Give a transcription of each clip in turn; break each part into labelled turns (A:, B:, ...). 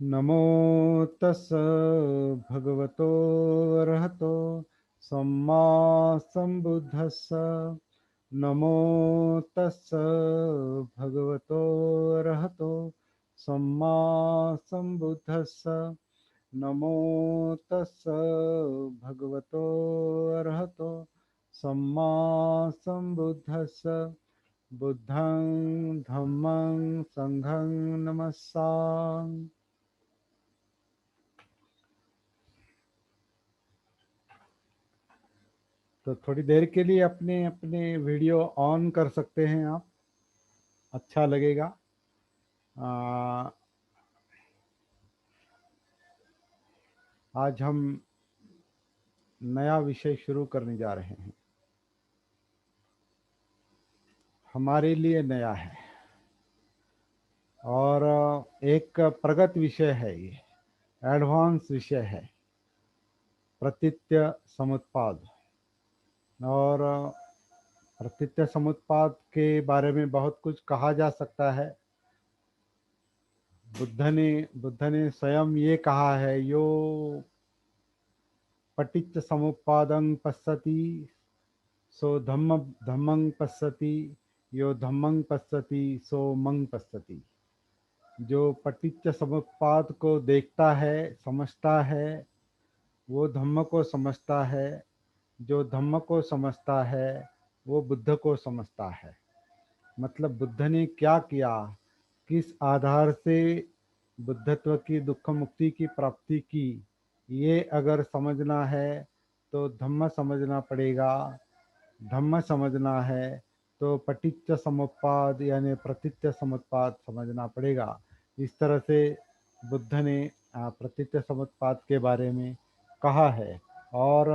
A: नमो तस् भगवतो अरहतो सम्मा सम्बुद्धस्स। नमो तस् भगवतो अरहतो सम्मा सम्बुद्धस्स। नमो तस् भगवतो अरहतो सम्मा सम्बुद्धस्स। बुद्धं धम्मं संघं नमस्सामि। तो थोड़ी देर के लिए अपने अपने वीडियो ऑन कर सकते हैं आप, अच्छा लगेगा। आ, आज हम नया विषय शुरू करने जा रहे हैं, हमारे लिए नया है और एक प्रगत विषय है। ये एडवांस विषय है, प्रतीत्य समुत्पाद। और प्रतीत्य समुत्पाद के बारे में बहुत कुछ कहा जा सकता है। बुद्ध ने स्वयं ये कहा है, यो पटिच्च समुत्पादं पश्यति सो धम्मं पश्यति, यो धम्मं पश्यति सो मं पश्यति। जो पटिच्च समुत्पाद को देखता है, समझता है, वो धम्म को समझता है। जो धम्म को समझता है वो बुद्ध को समझता है। मतलब बुद्ध ने क्या किया, किस आधार से बुद्धत्व की दुख मुक्ति की प्राप्ति की, ये अगर समझना है तो धम्म समझना पड़ेगा। धम्म समझना है तो पटिच्च समुत्पाद यानी प्रतीत्य समुत्पाद समझना पड़ेगा। इस तरह से बुद्ध ने प्रतीत्य समुत्पाद के बारे में कहा है। और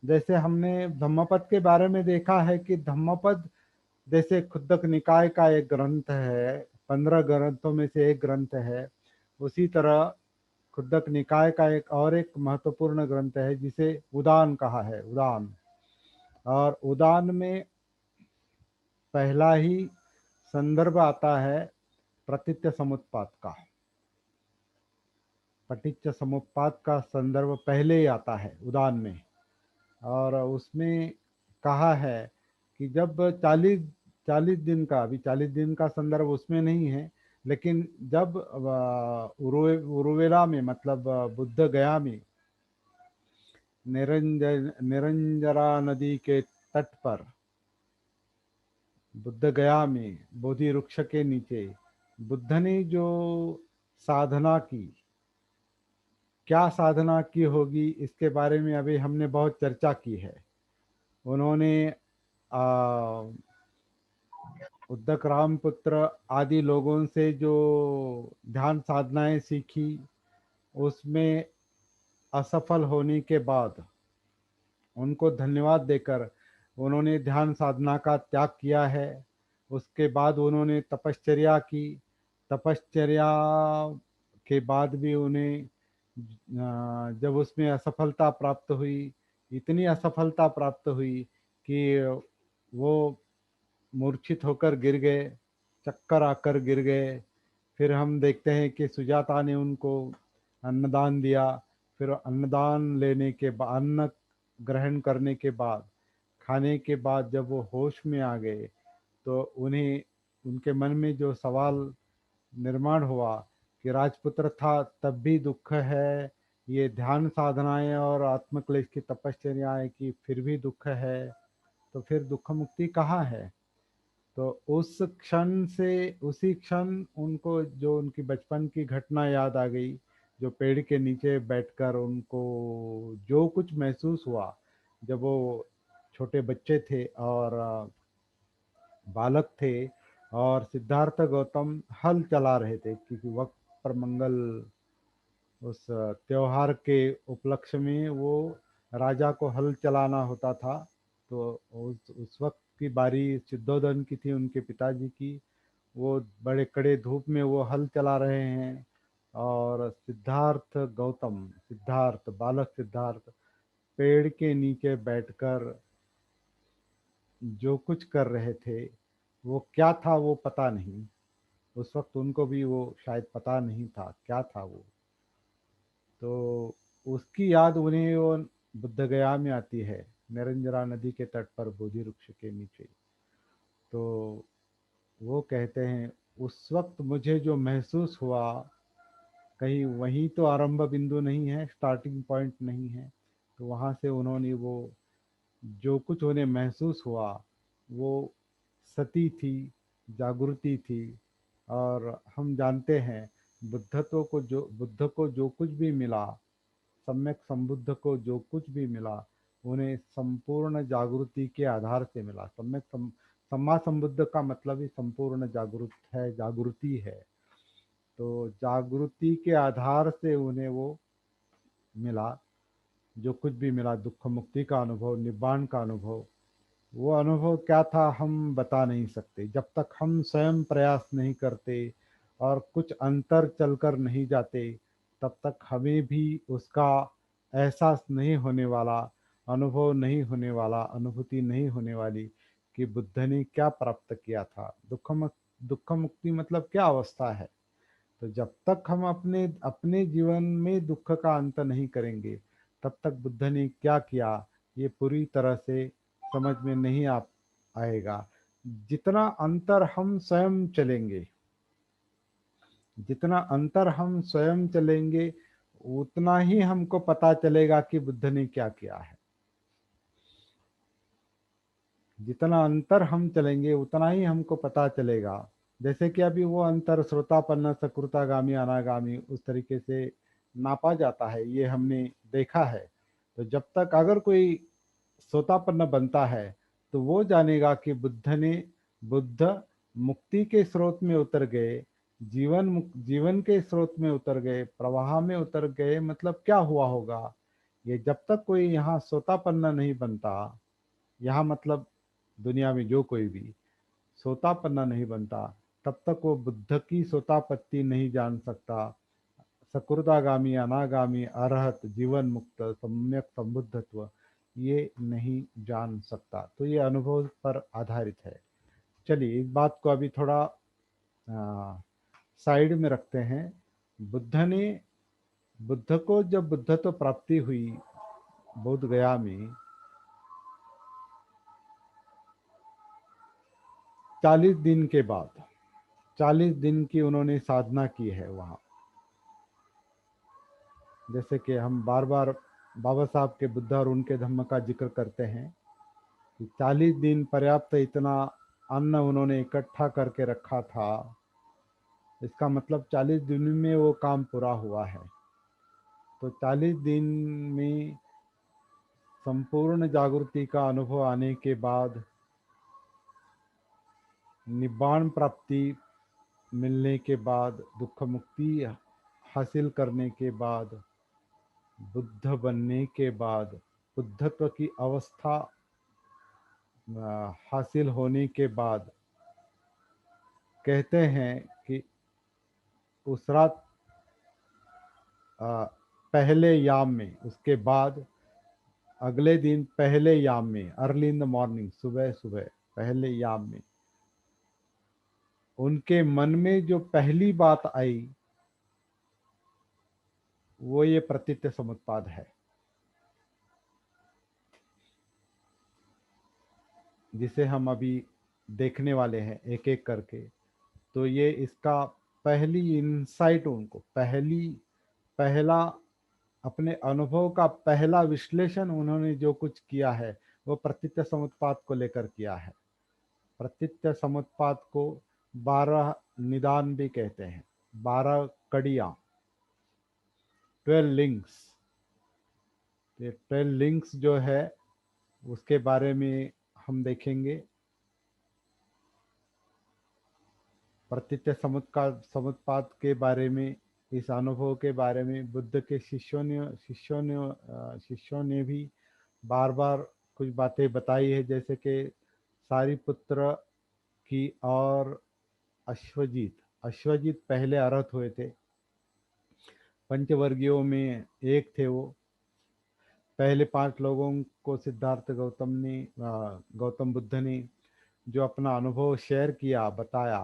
A: जैसे हमने धम्मपद के बारे में देखा है कि धम्मपद जैसे खुद्दक निकाय का एक ग्रंथ है, 15 ग्रंथों में से एक ग्रंथ है, उसी तरह खुद्दक निकाय का एक महत्वपूर्ण ग्रंथ है जिसे उदान कहा है, उदान। और उदान में पहला ही संदर्भ आता है प्रतीत्य समुत्पाद का। पटिच्च समुत्पाद का संदर्भ पहले ही आता है उदान में। और उसमें कहा है कि जब 40 दिन का, अभी 40 दिन का संदर्भ उसमें नहीं है, लेकिन जब उरुवेला में, मतलब बुद्ध गया में निरंजरा नदी के तट पर, बुद्ध गया में बोधि वृक्ष के नीचे बुद्ध ने जो साधना की, क्या साधना की होगी इसके बारे में अभी हमने बहुत चर्चा की है। उन्होंने उद्धक रामपुत्र आदि लोगों से जो ध्यान साधनाएं सीखी, उसमें असफल होने के बाद उनको धन्यवाद देकर उन्होंने ध्यान साधना का त्याग किया है। उसके बाद उन्होंने तपश्चर्या की। तपश्चर्या के बाद भी उन्हें जब उसमें असफलता प्राप्त हुई, इतनी असफलता प्राप्त हुई कि वो मूर्छित होकर गिर गए, चक्कर आकर गिर गए। फिर हम देखते हैं कि सुजाता ने उनको अन्नदान दिया। फिर अन्नदान लेने के बाद, अन्न ग्रहण करने के बाद, खाने के बाद जब वो होश में आ गए तो उन्हें, उनके मन में जो सवाल निर्माण हुआ कि राजपुत्र था तब भी दुख है, ये ध्यान साधनाएं और आत्मक्लेश की तपश्चर्याएं की फिर भी दुख है, तो फिर दुख मुक्ति कहाँ है। तो उस क्षण से, उसी क्षण उनको जो उनकी बचपन की घटना याद आ गई। जो पेड़ के नीचे बैठकर उनको जो कुछ महसूस हुआ जब वो छोटे बच्चे थे और बालक थे, और सिद्धार्थ गौतम हल चला रहे थे, क्योंकि वक्त पर मंगल उस त्योहार के उपलक्ष्य में वो राजा को हल चलाना होता था। तो उस वक्त की बारी सिद्धोधन की थी, उनके पिताजी की। वो बड़े कड़े धूप में वो हल चला रहे हैं, और सिद्धार्थ गौतम, सिद्धार्थ बालक सिद्धार्थ पेड़ के नीचे बैठकर जो कुछ कर रहे थे वो क्या था वो पता नहीं। उस वक्त उनको भी वो शायद पता नहीं था क्या था वो। तो उसकी याद उन्हें वो बुद्ध गया में आती है, निरंजरा नदी के तट पर बोधि वृक्ष के नीचे। तो वो कहते हैं उस वक्त मुझे जो महसूस हुआ, कहीं वही तो आरंभ बिंदु नहीं है, स्टार्टिंग पॉइंट नहीं है। तो वहाँ से उन्होंने वो जो कुछ उन्हें महसूस हुआ वो सती थी, जागृति थी। और हम जानते हैं बुद्ध को जो कुछ भी मिला, सम्यक संबुद्ध को जो कुछ भी मिला, उन्हें संपूर्ण जागृति के आधार से मिला। सम्मा संबुद्ध का मतलब ही संपूर्ण जागृत है, जागृति है। तो जागृति के आधार से उन्हें वो मिला, जो कुछ भी मिला, दुख मुक्ति का अनुभव, निब्बाण का अनुभव। वो अनुभव क्या था हम बता नहीं सकते जब तक हम स्वयं प्रयास नहीं करते और कुछ अंतर चलकर नहीं जाते। तब तक हमें भी उसका एहसास नहीं होने वाला, अनुभव नहीं होने वाला, अनुभूति नहीं होने वाली कि बुद्ध ने क्या प्राप्त किया था। दुख मुक्ति मतलब क्या अवस्था है। तो जब तक हम अपने अपने जीवन में दुख का अंत नहीं करेंगे, तब तक बुद्ध ने क्या किया ये पूरी तरह से समझ में नहीं आएगा। जितना अंतर हम स्वयं चलेंगे, जितना अंतर हम स्वयं चलेंगे, उतना ही हमको पता चलेगा कि बुद्ध ने क्या किया है। जितना अंतर हम चलेंगे उतना ही हमको पता चलेगा। जैसे कि अभी वो अंतर श्रोतापन्न, सकृतागामी, अनागामी उस तरीके से नापा जाता है, ये हमने देखा है। तो जब तक अगर कोई श्रोतापन्न बनता है तो वो जानेगा कि बुद्ध मुक्ति के स्रोत में उतर गए, जीवन के स्रोत में उतर गए, प्रवाह में उतर गए, मतलब क्या हुआ होगा। ये जब तक कोई यहाँ श्रोतापन्न नहीं बनता, यहाँ मतलब दुनिया में जो कोई भी सोतापन्ना नहीं बनता, तब तक वो बुद्ध की सोतापत्ति नहीं जान सकता। सकृदागामी, अनागामी, अरहत, जीवन मुक्त, सम्यक संबुद्धत्व ये नहीं जान सकता। तो ये अनुभव पर आधारित है। चलिए इस बात को अभी थोड़ा साइड में रखते हैं। बुद्ध को जब बुद्धत्व प्राप्ति हुई बोध गया में, 40 दिन के बाद, 40 दिन की उन्होंने साधना की है वहाँ। जैसे कि हम बार बार बाबा साहब के बुद्ध और उनके धम्म का जिक्र करते हैं कि 40 दिन पर्याप्त इतना अन्न उन्होंने इकट्ठा करके रखा था। इसका मतलब 40 दिन में वो काम पूरा हुआ है। तो 40 दिन में संपूर्ण जागृति का अनुभव आने के बाद, निब्बाण प्राप्ति मिलने के बाद, दुख मुक्ति हासिल करने के बाद, बुद्ध बनने के बाद, बुद्धत्व की अवस्था हासिल होने के बाद, कहते हैं कि उस रात पहले याम में, उसके बाद अगले दिन पहले याम में, अर्ली इन द मॉर्निंग, सुबह सुबह पहले याम में, उनके मन में जो पहली बात आई वो ये प्रतीत्य समुत्पाद है, जिसे हम अभी देखने वाले हैं एक एक करके। तो ये इसका पहली इंसाइट, उनको पहला अपने अनुभव का पहला विश्लेषण उन्होंने जो कुछ किया है वो प्रतीत्य समुत्पाद को लेकर किया है। प्रतीत्य समुत्पाद को 12 निदान भी कहते हैं, 12 कड़ियाँ, 12 लिंक्स। ये 12 लिंक्स जो है उसके बारे में हम देखेंगे। प्रतीत्य समुत्पाद के बारे में, इस अनुभव के बारे में बुद्ध के शिष्यों ने भी बार बार कुछ बातें बताई है। जैसे कि सारिपुत्र की और अश्वजीत पहले अरहत हुए थे। पंचवर्गीयों में एक थे वो। पहले 5 लोगों को सिद्धार्थ गौतम बुद्ध ने जो अपना अनुभव शेयर किया, बताया,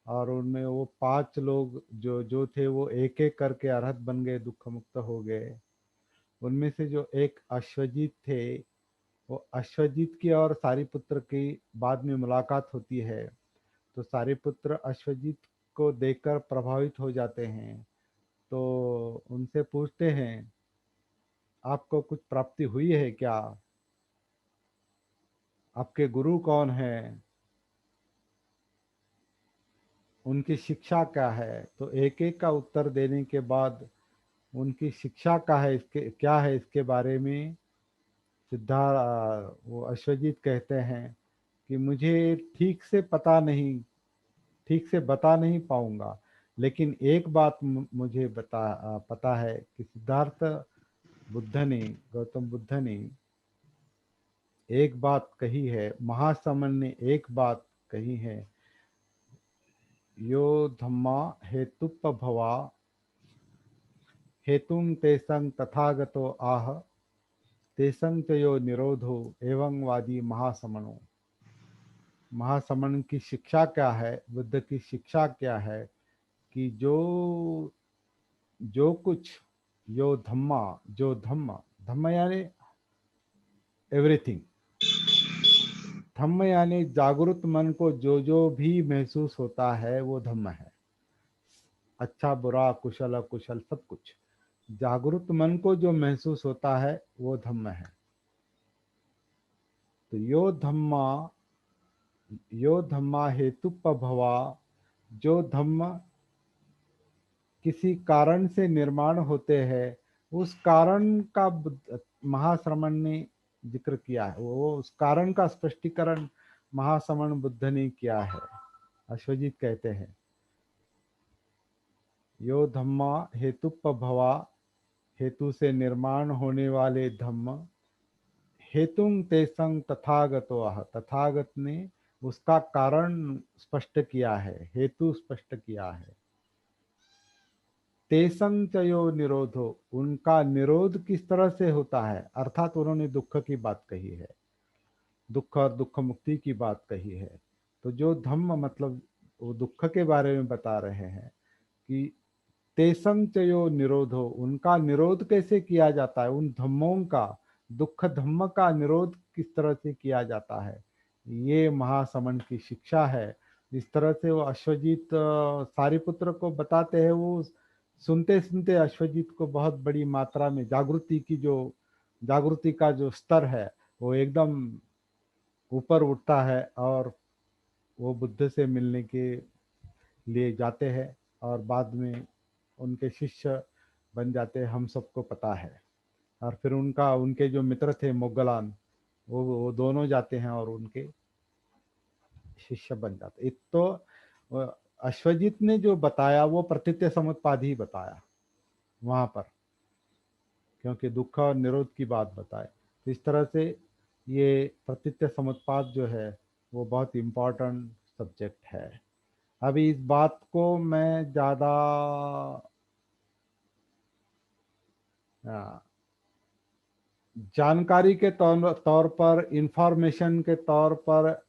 A: और उनमें वो 5 लोग जो जो थे वो एक एक करके अरहत बन गए, दुख मुक्त हो गए। उनमें से जो एक अश्वजीत थे, वो अश्वजीत की और सारिपुत्र की बाद में मुलाकात होती है। तो सारिपुत्र अश्वजीत को देखकर प्रभावित हो जाते हैं। तो उनसे पूछते हैं, आपको कुछ प्राप्ति हुई है क्या? आपके गुरु कौन है? उनकी शिक्षा क्या है? तो एक एक का उत्तर देने के बाद उनकी शिक्षा का है इसके क्या है इसके बारे में वो अश्वजीत कहते हैं कि मुझे ठीक से पता नहीं, ठीक से बता नहीं पाऊंगा, लेकिन एक बात मुझे पता है कि सिद्धार्थ बुद्ध ने, गौतम बुद्ध ने एक बात कही है, महासमन ने एक बात कही है, यो धम्मा हेतुपभवा हेतुं तेसं तथागतो आह तेसं च यो निरोधो एवं वादी महासमनो। महासमन की शिक्षा क्या है, बुद्ध की शिक्षा क्या है कि जो जो कुछ यो धम्मा, जो धम्म, धम्म यानी एवरीथिंग, धम्म यानी जागृत मन को जो जो भी महसूस होता है वो धम्म है। अच्छा बुरा कुशल अकुशल सब कुछ जागृत मन को जो महसूस होता है वो धम्म है। तो यो धम्मा हेतुपभवा, जो धम्म किसी कारण से निर्माण होते हैं, उस कारण का महाश्रमण ने जिक्र किया है। वो उस कारण का स्पष्टीकरण महाश्रमण बुद्ध ने किया है। अश्वजीत कहते हैं, यो धम्मा हेतुपभवा, हेतु से निर्माण होने वाले धम्म, हेतुं तेसंग तथागतो आह, तथागत ने उसका कारण स्पष्ट किया है, हेतु स्पष्ट किया है। तेसंग चयो निरोधो, उनका निरोध किस तरह से होता है, अर्थात उन्होंने दुख की बात कही है, दुख और दुख मुक्ति की बात कही है। तो जो धम्म मतलब वो दुख के बारे में बता रहे हैं कि तेसंग चयो निरोधो, उनका निरोध कैसे किया जाता है, उन धम्मों का, दुख धम्म का निरोध किस तरह से किया जाता है, ये महासमन की शिक्षा है। इस तरह से वो अश्वजीत सारिपुत्र को बताते हैं। वो सुनते सुनते अश्वजीत को बहुत बड़ी मात्रा में जागृति का जो स्तर है वो एकदम ऊपर उठता है, और वो बुद्ध से मिलने के लिए जाते हैं और बाद में उनके शिष्य बन जाते हैं, हम सबको पता है। और फिर उनके जो मित्र थे मोगलान, वो दोनों जाते हैं और उनके शिष्य बन जाते। एक तो अश्वजीत ने जो बताया वो प्रतीत्य समुत्पाद ही बताया वहां पर, क्योंकि दुख और निरोध की बात बताए। तो इस तरह से ये प्रतीत्य समुत्पाद जो है वो बहुत इम्पोर्टेंट सब्जेक्ट है। अभी इस बात को मैं ज़्यादा जानकारी के तौर पर, इंफॉर्मेशन के तौर पर,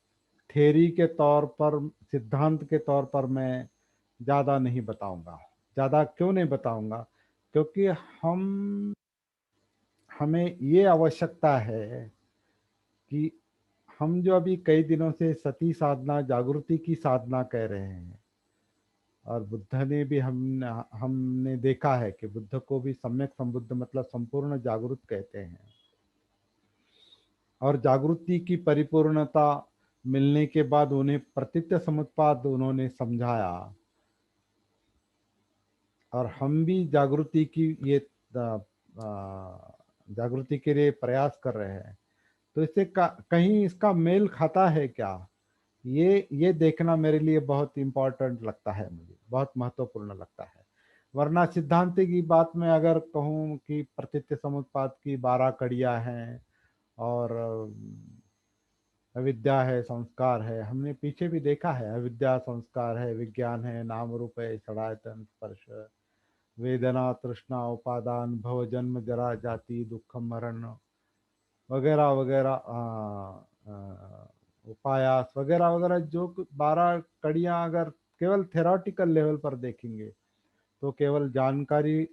A: थेरी के तौर पर, सिद्धांत के तौर पर मैं ज़्यादा नहीं बताऊंगा। ज़्यादा क्यों नहीं बताऊंगा? क्योंकि हम हमें ये आवश्यकता है कि हम जो अभी कई दिनों से सती साधना, जागृति की साधना कह रहे हैं, और बुद्ध ने भी हमने देखा है कि बुद्ध को भी सम्यक संबुद्ध मतलब संपूर्ण जागृत कहते हैं। और जागृति की परिपूर्णता मिलने के बाद उन्हें प्रतीत्य समुत्पाद उन्होंने समझाया, और हम भी जागृति की ये जागृति के लिए प्रयास कर रहे हैं। तो इससे कहीं इसका मेल खाता है क्या, ये देखना मेरे लिए बहुत इम्पोर्टेंट लगता है, मुझे बहुत महत्वपूर्ण लगता है। वरना सिद्धांत की बात में अगर कहूँ कि प्रतीत्य समुत्पाद की 12 कड़ियाँ हैं, और अविद्या है, संस्कार है, हमने पीछे भी देखा है, अविद्या संस्कार है, विज्ञान है, नाम रूप है, षडायतन स्पर्श, वेदना तृष्णा उपादान भव जन्म जरा जाति दुख मरण वगैरह वगैरह, उपायास वगैरह वगैरह, जो 12 कड़ियाँ अगर केवल थेरोटिकल लेवल पर देखेंगे तो केवल जानकारी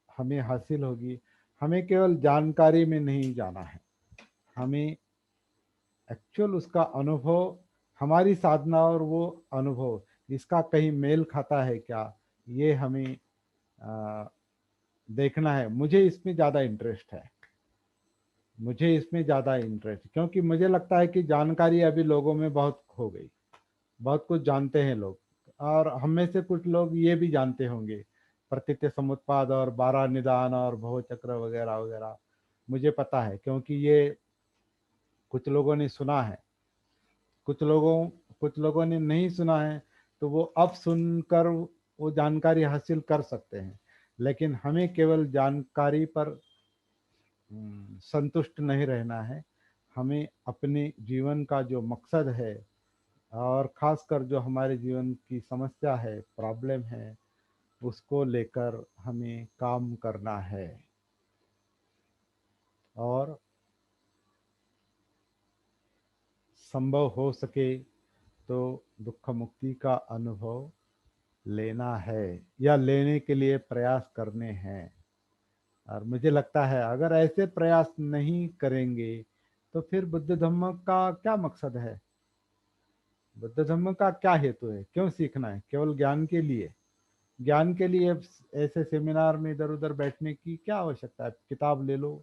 A: हमें हासिल होगी। हमें केवल जानकारी में नहीं जाना है, हमें एक्चुअल उसका अनुभव, हमारी साधना और वो अनुभव इसका कहीं मेल खाता है क्या, ये हमें देखना है। मुझे इसमें ज़्यादा इंटरेस्ट है, मुझे इसमें ज़्यादा इंटरेस्ट, क्योंकि मुझे लगता है कि जानकारी अभी लोगों में बहुत हो गई, बहुत कुछ जानते हैं लोग, और हम में से कुछ लोग ये भी जानते होंगे प्रतीत्य समुत्पाद और 12 निदान और भव चक्र वगैरह वगैरह। मुझे पता है, क्योंकि ये कुछ लोगों ने सुना है, कुछ लोगों ने नहीं सुना है, तो वो अब सुनकर वो जानकारी हासिल कर सकते हैं। लेकिन हमें केवल जानकारी पर संतुष्ट नहीं रहना है। हमें अपने जीवन का जो मकसद है, और खासकर जो हमारे जीवन की समस्या है, प्रॉब्लम है, उसको लेकर हमें काम करना है। और संभव हो सके तो दुख मुक्ति का अनुभव लेना है, या लेने के लिए प्रयास करने हैं। और मुझे लगता है अगर ऐसे प्रयास नहीं करेंगे तो फिर बुद्ध धम्म का क्या मकसद है, बुद्ध धम्म का क्या हेतु है, क्यों सीखना है, केवल ज्ञान के लिए? ज्ञान के लिए ऐसे सेमिनार में इधर उधर बैठने की क्या आवश्यकता है? किताब ले लो,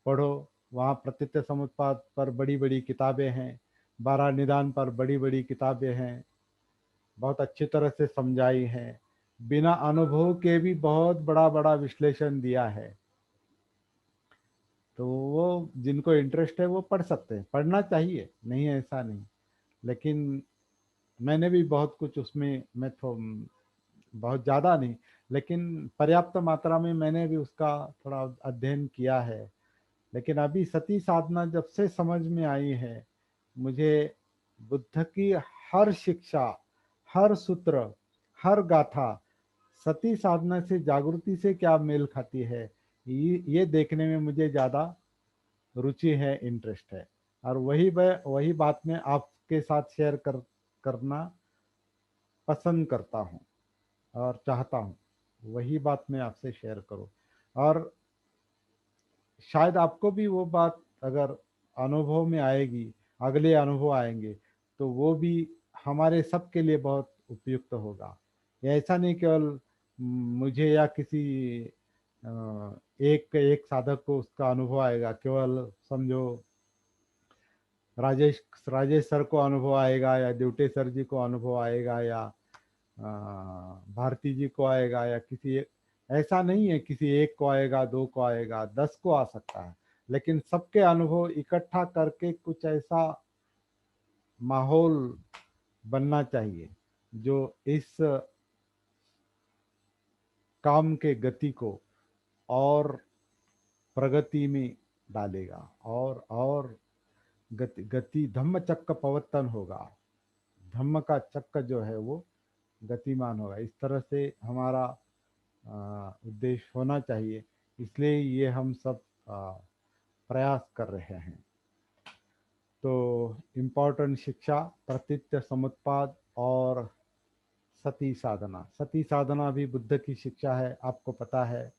A: पढ़ो, वहाँ प्रतीत्य समुत्पाद पर बड़ी बड़ी किताबें हैं, 12 निदान पर बड़ी बड़ी किताबें हैं, बहुत अच्छी तरह से समझाई हैं, बिना अनुभव के भी बहुत बड़ा बड़ा विश्लेषण दिया है। तो वो जिनको इंटरेस्ट है वो पढ़ सकते हैं, पढ़ना चाहिए, नहीं है ऐसा नहीं। लेकिन मैंने भी बहुत कुछ उसमें, मैं तो बहुत ज़्यादा नहीं, लेकिन पर्याप्त मात्रा में मैंने भी उसका थोड़ा अध्ययन किया है। लेकिन अभी सती साधना जब से समझ में आई है, मुझे बुद्ध की हर शिक्षा, हर सूत्र, हर गाथा सती साधना से, जागृति से क्या मेल खाती है, ये देखने में मुझे ज़्यादा रुचि है, इंटरेस्ट है। और वही बात मैं आपके साथ शेयर करना पसंद करता हूँ और चाहता हूँ, वही बात मैं आपसे शेयर करूँ। और शायद आपको भी वो बात अगर अनुभव में आएगी, अगले अनुभव आएंगे, तो वो भी हमारे सबके लिए बहुत उपयुक्त होगा। ये ऐसा नहीं केवल मुझे या किसी एक एक साधक को उसका अनुभव आएगा, केवल समझो राजेश राजेश सर को अनुभव आएगा, या देवटे सर जी को अनुभव आएगा, या भारती जी को आएगा, या किसी ऐसा नहीं है किसी एक को आएगा, दो को आएगा, 10 को आ सकता है। लेकिन सबके अनुभव इकट्ठा करके कुछ ऐसा माहौल बनना चाहिए जो इस काम के गति को और प्रगति में डालेगा, और गति गति धम्म चक्र पवर्तन होगा, धम्म का चक्र जो है वो गतिमान होगा। इस तरह से हमारा उद्देश्य होना चाहिए। इसलिए ये हम सब प्रयास कर रहे हैं। तो इम्पोर्टेंट शिक्षा प्रतीत्य समुत्पाद और सती साधना। सती साधना भी बुद्ध की शिक्षा है, आपको पता है,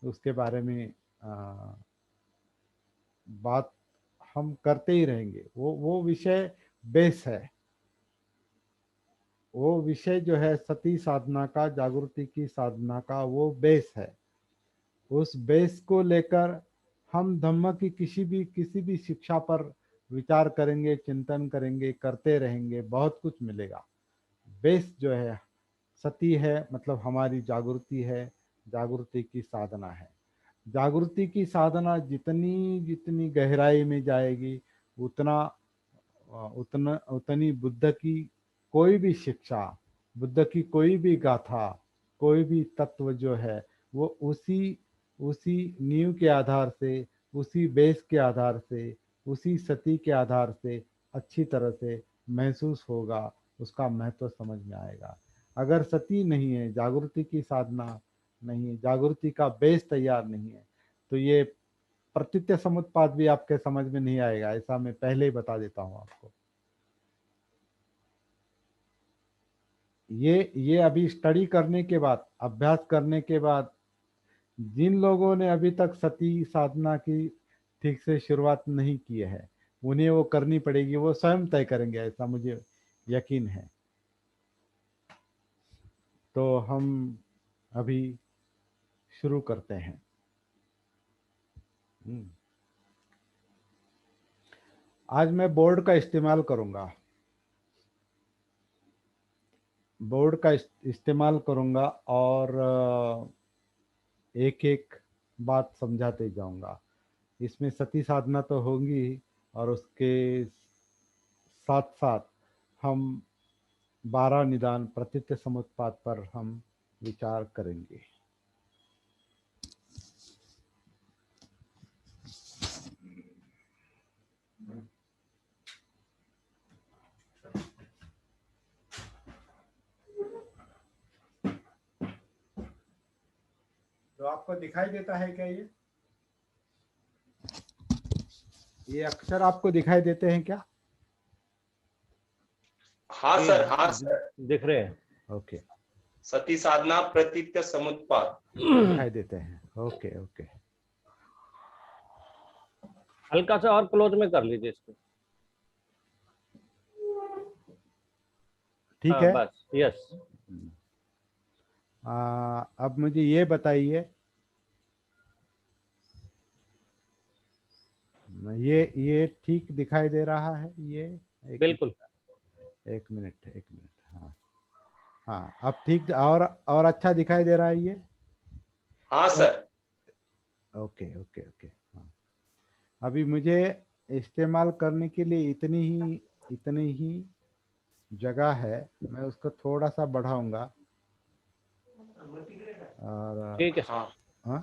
A: उसके बारे में बात हम करते ही रहेंगे। वो विषय बेस है, वो विषय जो है सती साधना का, जागृति की साधना का वो बेस है। उस बेस को लेकर हम धम्म की किसी भी शिक्षा पर विचार करेंगे, चिंतन करेंगे, करते रहेंगे, बहुत कुछ मिलेगा। बेस जो है सती है, मतलब हमारी जागृति है, जागृति की साधना है। जागृति की साधना जितनी जितनी गहराई में जाएगी, उतना उतनी बुद्ध की कोई भी शिक्षा, बुद्ध की कोई भी गाथा, कोई भी तत्व जो है वो उसी उसी नींव के आधार से, उसी बेस के आधार से, उसी सती के आधार से अच्छी तरह से महसूस होगा, उसका महत्व समझ में आएगा। अगर सती नहीं है, जागृति की साधना नहीं है, जागृति का बेस तैयार नहीं है, तो ये प्रतीत्य समुत्पाद भी आपके समझ में नहीं आएगा, ऐसा मैं पहले ही बता देता हूँ आपको। ये अभी स्टडी करने के बाद, अभ्यास करने के बाद, जिन लोगों ने अभी तक सती साधना की ठीक से शुरुआत नहीं की है, उन्हें वो करनी पड़ेगी, वो स्वयं तय करेंगे, ऐसा मुझे यकीन है। तो हम अभी शुरू करते हैं। आज मैं बोर्ड का इस्तेमाल करूंगा, बोर्ड का इस्तेमाल करूंगा और एक एक बात समझाते जाऊंगा। इसमें सती साधना तो होगी ही, और उसके साथ साथ हम 12 निदान प्रतीत समुत्पाद पर हम विचार करेंगे। तो आपको दिखाई देता है क्या ये अक्षर आपको दिखाई देते हैं क्या?
B: हाँ सर, हाँ सर,
C: दिख रहे हैं।
A: ओके,
B: सती साधना प्रतीत्य समुत्पाद
A: दिखाई देते हैं। ओके ओके,
C: हल्का सा और क्लोज में कर लीजिए इसको।
A: ठीक है।
C: बस, यस।
A: अब मुझे ये बताइए, ये ठीक दिखाई दे रहा है? ये
C: बिल्कुल।
A: एक मिनट। हाँ हाँ, अब ठीक और अच्छा दिखाई दे रहा है ये?
B: हाँ सर।
A: Okay okay okay. हाँ, अभी मुझे इस्तेमाल करने के लिए इतनी ही जगह है, मैं उसको थोड़ा सा बढ़ाऊंगा। और
C: ठीक है।
B: हाँ
A: हाँ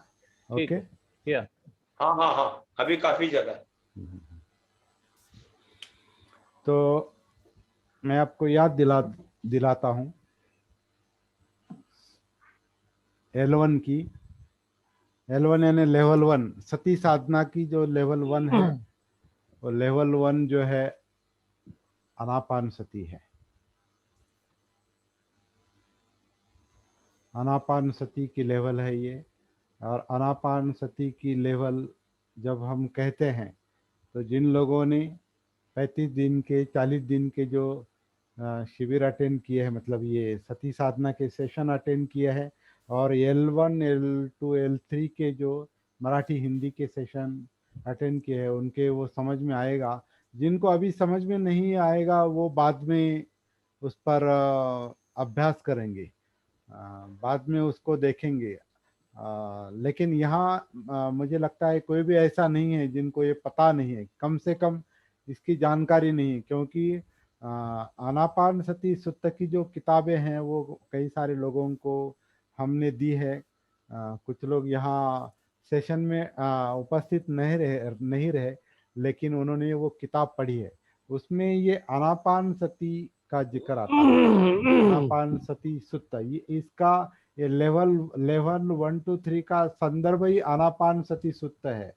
C: ठीक
A: ओके।
C: है, या
B: हाँ हाँ हाँ, अभी काफी जगह है।
A: तो मैं आपको याद दिलाता हूँ L1 की। L1 यानी लेवल 1, सती साधना की जो लेवल 1 है, वो लेवल 1 जो है आनापान सती है। आनापान सती की लेवल है ये। और आनापान सती की लेवल जब हम कहते हैं, तो जिन लोगों ने 35 दिन के 40 दिन के जो शिविर अटेंड किए हैं, मतलब ये सती साधना के सेशन अटेंड किए हैं, और L1 L2 L3 के जो मराठी हिंदी के सेशन अटेंड किए हैं, उनके वो समझ में आएगा। जिनको अभी समझ में नहीं आएगा वो बाद में उस पर अभ्यास करेंगे, बाद में उसको देखेंगे। लेकिन यहाँ मुझे लगता है कोई भी ऐसा नहीं है जिनको ये पता नहीं है, कम से कम इसकी जानकारी नहीं है, क्योंकि आनापान सती सुत्त की जो किताबें हैं वो कई सारे लोगों को हमने दी है। कुछ लोग यहाँ सेशन में उपस्थित नहीं रहे, लेकिन उन्होंने वो किताब पढ़ी है। उसमें ये आनापान सती का जिक्र आता है, आनापान सती सुत्त। ये लेवल 1 2 3 का संदर्भ ही आनापान सती सुत्त है।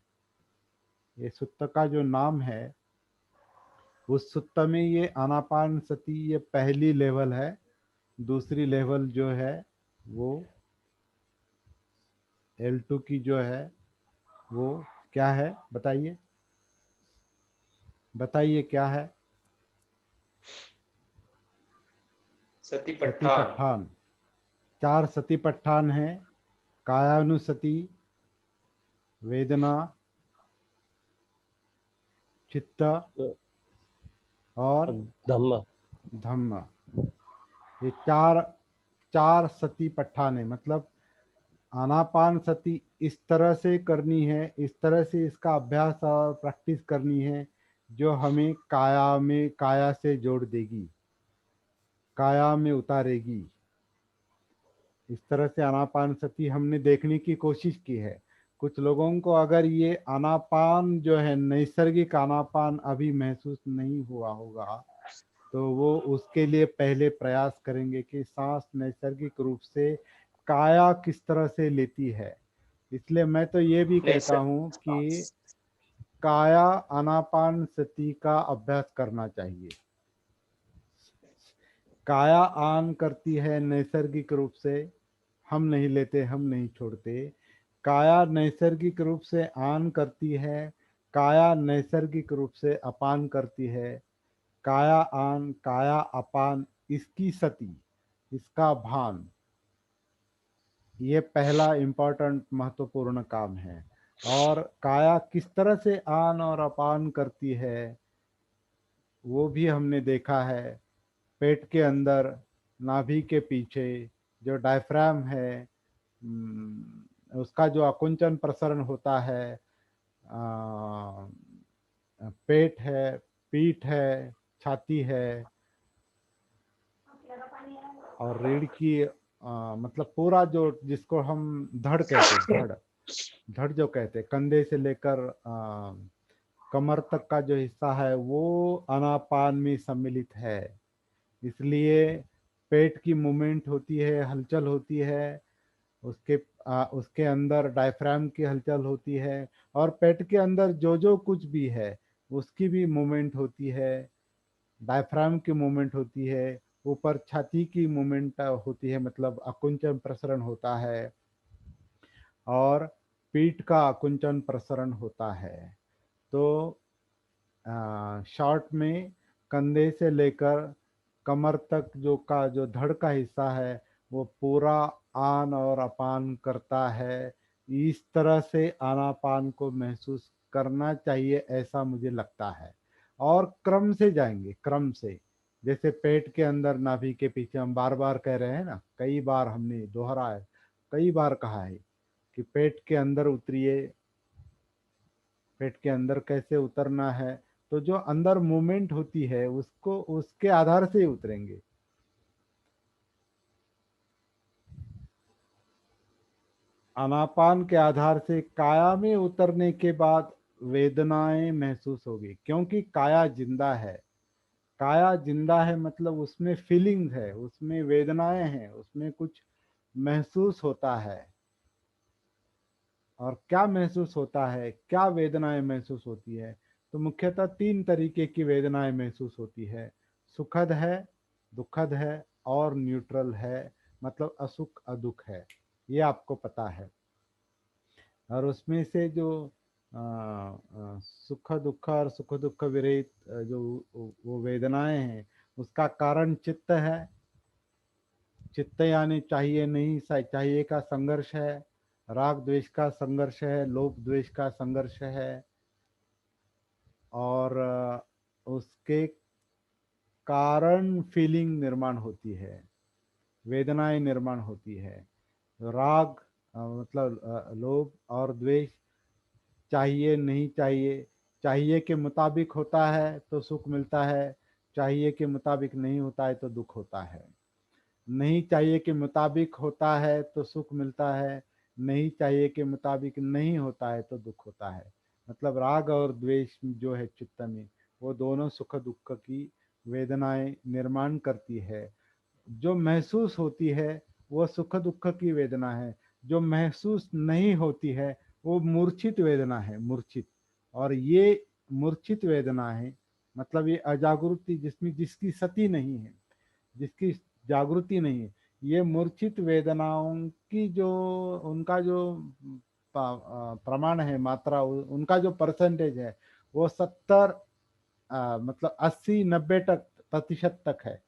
A: ये सुत्त का जो नाम है, उस सुत्त में ये आनापान सती ये पहली लेवल है। दूसरी लेवल जो है वो L2 की जो है वो क्या है, बताइए क्या है?
B: सती
A: सती
B: पट्ठान।
A: पट्ठान। 4 सती पट्ठान है: कायानुसती, वेदना, चित्त और
C: धम्म।
A: धम्म। ये चार सती पट्ठान है। मतलब आनापान सती इस तरह से करनी है, इस तरह से इसका अभ्यास और प्रैक्टिस करनी है जो हमें काया से जोड़ देगी, काया में उतारेगी। इस तरह से आनापान सती हमने देखने की कोशिश की है। कुछ लोगों को अगर ये आनापान जो है नैसर्गिक आनापान अभी महसूस नहीं हुआ होगा, तो वो उसके लिए पहले प्रयास करेंगे कि सांस नैसर्गिक रूप से काया किस तरह से लेती है। इसलिए मैं तो ये भी
B: नहीं
A: कहता
B: सर,
A: हूँ कि काया आनापान सती का अभ्यास करना चाहिए। काया आन करती है नैसर्गिक रूप से, हम नहीं लेते, हम नहीं छोड़ते। काया नैसर्गिक रूप से आन करती है, काया नैसर्गिक रूप से अपान करती है। काया आन काया अपान, इसकी सती, इसका भान, ये पहला इम्पोर्टेंट महत्वपूर्ण काम है। और काया किस तरह से आन और अपान करती है वो भी हमने देखा है। पेट के अंदर, नाभि के पीछे जो डायफ्राम है, उसका जो आकुंचन प्रसरण होता है, पेट है, पीठ है, छाती है, और रीढ़ की मतलब पूरा जो, जिसको हम धड़ कहते हैं, धड़, धड़ जो कहते हैं, कंधे से लेकर कमर तक का जो हिस्सा है वो अनापान में सम्मिलित है। इसलिए पेट की मूवमेंट होती है, हलचल होती है, उसके अंदर डायफ्राम की हलचल होती है, और पेट के अंदर जो जो कुछ भी है उसकी भी मूवमेंट होती है। डायफ्राम की मूवमेंट होती है, ऊपर छाती की मूवमेंट होती है, मतलब अकुंचन प्रसरण होता है, और पीठ का अकुंचन प्रसरण होता है। तो शॉर्ट में कंधे से लेकर कमर तक जो धड़ का हिस्सा है वो पूरा आन और अपान करता है। इस तरह से आनापान को महसूस करना चाहिए, ऐसा मुझे लगता है। और क्रम से जाएंगे, क्रम से, जैसे पेट के अंदर नाभि के पीछे, हम बार बार कह रहे हैं ना, कई बार हमने दोहरा है, कई बार कहा है कि पेट के अंदर उतरिए, पेट के अंदर कैसे उतरना है। तो जो अंदर मूवमेंट होती है उसको, उसके आधार से ही उतरेंगे। आनापान के आधार से काया में उतरने के बाद वेदनाएं महसूस होगी, क्योंकि काया जिंदा है। काया जिंदा है मतलब उसमें फीलिंग्स है, उसमें वेदनाएं हैं, उसमें कुछ महसूस होता है। और क्या महसूस होता है, क्या वेदनाएं महसूस होती है? तो मुख्यतः तीन तरीके की वेदनाएं महसूस होती है। सुखद है, दुखद है, और न्यूट्रल है, मतलब असुख अदुख है। ये आपको पता है। और उसमें से जो सुख दुख और सुख दुख विरहित जो वो वेदनाएं हैं, उसका कारण चित्त है। चित्त यानी चाहिए नहीं चाहिए का संघर्ष है, राग द्वेष का संघर्ष है, लोभ द्वेष का संघर्ष है, और उसके कारण फीलिंग निर्माण होती है, वेदनाएं निर्माण होती है। राग मतलब लोभ और द्वेष, चाहिए नहीं चाहिए, चाहिए के मुताबिक होता है तो सुख मिलता है, चाहिए के मुताबिक नहीं होता है तो दुख होता है। नहीं चाहिए के मुताबिक होता है तो सुख मिलता है, नहीं चाहिए के मुताबिक नहीं होता है तो दुख होता है। मतलब राग और द्वेष जो है चित्त में, वो दोनों सुख दुख की वेदनाएं निर्माण करती है। जो महसूस होती है वो सुख दुख की वेदना है, जो महसूस नहीं होती है वो मूर्छित वेदना है, मूर्छित। और ये मूर्छित वेदना है, मतलब ये अजागृति, जिसमें जिसकी सती नहीं है, जिसकी जागृति नहीं है, ये मूर्छित वेदनाओं की जो, उनका जो प्रमाण है, मात्रा, उनका जो परसेंटेज है वो 70 मतलब 80-90 तक प्रतिशत तक है।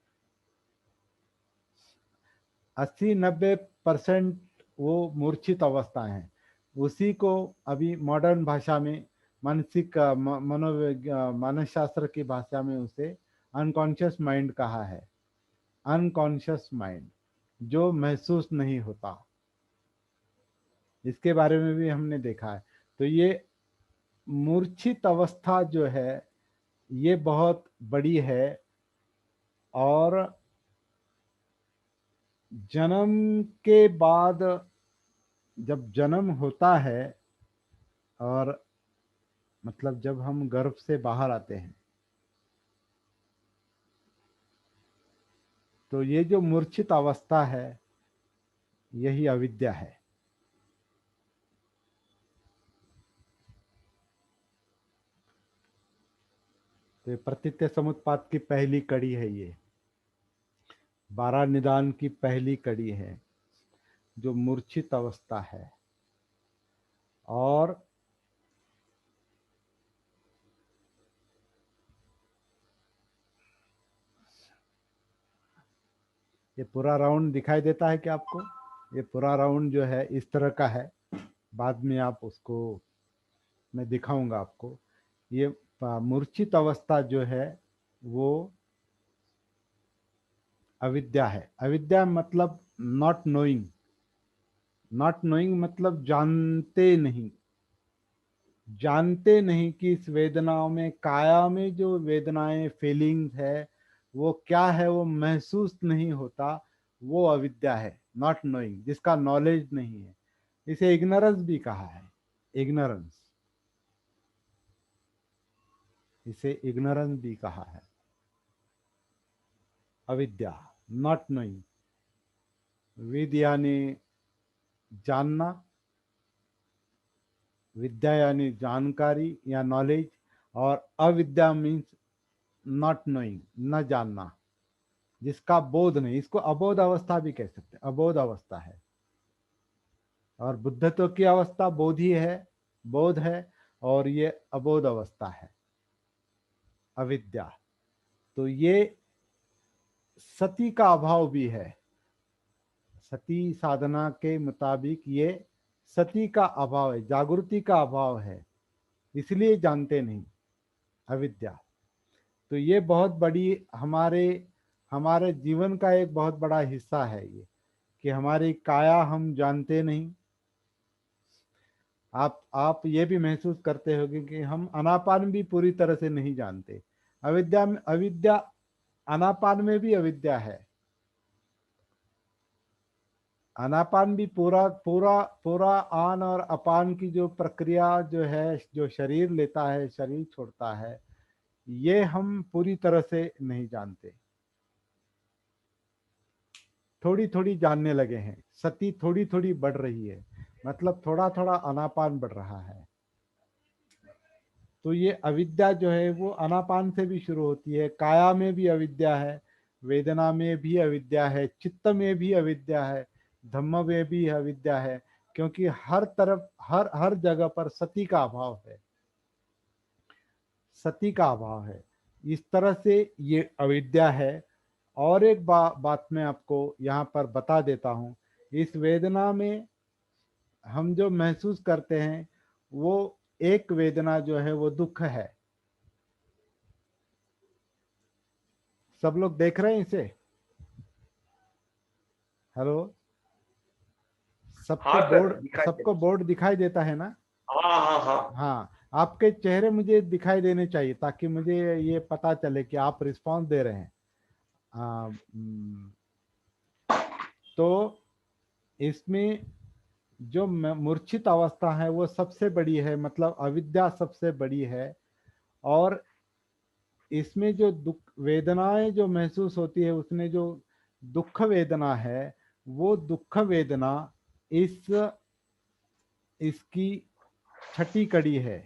A: 80-90% वो मूर्छित अवस्था है। उसी को अभी मॉडर्न भाषा में, मानसिक मानसशास्त्र की भाषा में उसे अनकॉन्शियस माइंड कहा है। अनकॉन्शियस माइंड जो महसूस नहीं होता, इसके बारे में भी हमने देखा है। तो ये मूर्छित अवस्था जो है ये बहुत बड़ी है। और जन्म के बाद, जब जन्म होता है, और मतलब जब हम गर्भ से बाहर आते हैं, तो ये जो मूर्छित अवस्था है यही अविद्या है। तो ये प्रतीत्य समुत्पाद की पहली कड़ी है ये। 12 निदान की पहली कड़ी है जो मूर्छित अवस्था है। और ये पूरा राउंड दिखाई देता है क्या आपको? ये पूरा राउंड जो है इस तरह का है, बाद में आप उसको मैं दिखाऊंगा आपको। ये मूर्छित अवस्था जो है वो अविद्या है। अविद्या मतलब नॉट नोइंग। नॉट नोइंग मतलब जानते नहीं। जानते नहीं कि इस वेदनाओं में, काया में जो वेदनाएं, फीलिंग्स है वो क्या है, वो महसूस नहीं होता, वो अविद्या है। नॉट नोइंग, जिसका नॉलेज नहीं है। इसे इग्नोरेंस भी कहा है। इग्नोरेंस, इसे इग्नोरेंस भी कहा है। अविद्या, नॉट नोइंग। विद यानी जानना, विद्या यानी जानकारी या नॉलेज, और अविद्या मीन्स नॉट नोइंग, न जानना, जिसका बोध नहीं। इसको अबोध अवस्था भी कह सकते हैं, अबोध अवस्था है। और बुद्धत्व की अवस्था बोध ही है, बोध है, और ये अबोध अवस्था है, अविद्या। तो ये सती का अभाव भी है। सती साधना के मुताबिक ये सती का अभाव है, जागृति का अभाव है, इसलिए जानते नहीं, अविद्या। तो ये बहुत बड़ी हमारे हमारे जीवन का एक बहुत बड़ा हिस्सा है ये, कि हमारी काया हम जानते नहीं। आप ये भी महसूस करते होंगे कि हम अनापान भी पूरी तरह से नहीं जानते। अविद्या में, अविद्या अनापान में भी अविद्या है। अनापान भी पूरा पूरा पूरा आन और अपान की जो प्रक्रिया जो है, जो शरीर लेता है, शरीर छोड़ता है, ये हम पूरी तरह से नहीं जानते। थोड़ी थोड़ी जानने लगे हैं। सती थोड़ी थोड़ी बढ़ रही है, मतलब थोड़ा थोड़ा अनापान बढ़ रहा है। तो ये अविद्या जो है वो अनापान से भी शुरू होती है। काया में भी अविद्या है, वेदना में भी अविद्या है, चित्त में भी अविद्या है, धम्म में भी अविद्या है। क्योंकि हर तरफ, हर हर जगह पर सती का अभाव है, सती का अभाव है। इस तरह से ये अविद्या है। और एक बात मैं आपको यहाँ पर बता देता हूँ। इस वेदना में हम जो महसूस करते हैं, वो एक वेदना जो है वो दुख है। सब लोग देख रहे हैं इसे? हेलो,
B: हाँ सर, दिखाई दे।
A: सबको बोर्ड दिखाई देता है ना?
B: हाँ हाँ हाँ।
A: हाँ, आपके चेहरे मुझे दिखाई देने चाहिए, ताकि मुझे ये पता चले कि आप रिस्पांस दे रहे हैं। तो इसमें जो मूर्छित अवस्था है वो सबसे बड़ी है, मतलब अविद्या सबसे बड़ी है। और इसमें जो दुख वेदनाएं जो महसूस होती है, उसमें जो दुख वेदना है, वो दुख वेदना इसकी छठी कड़ी है।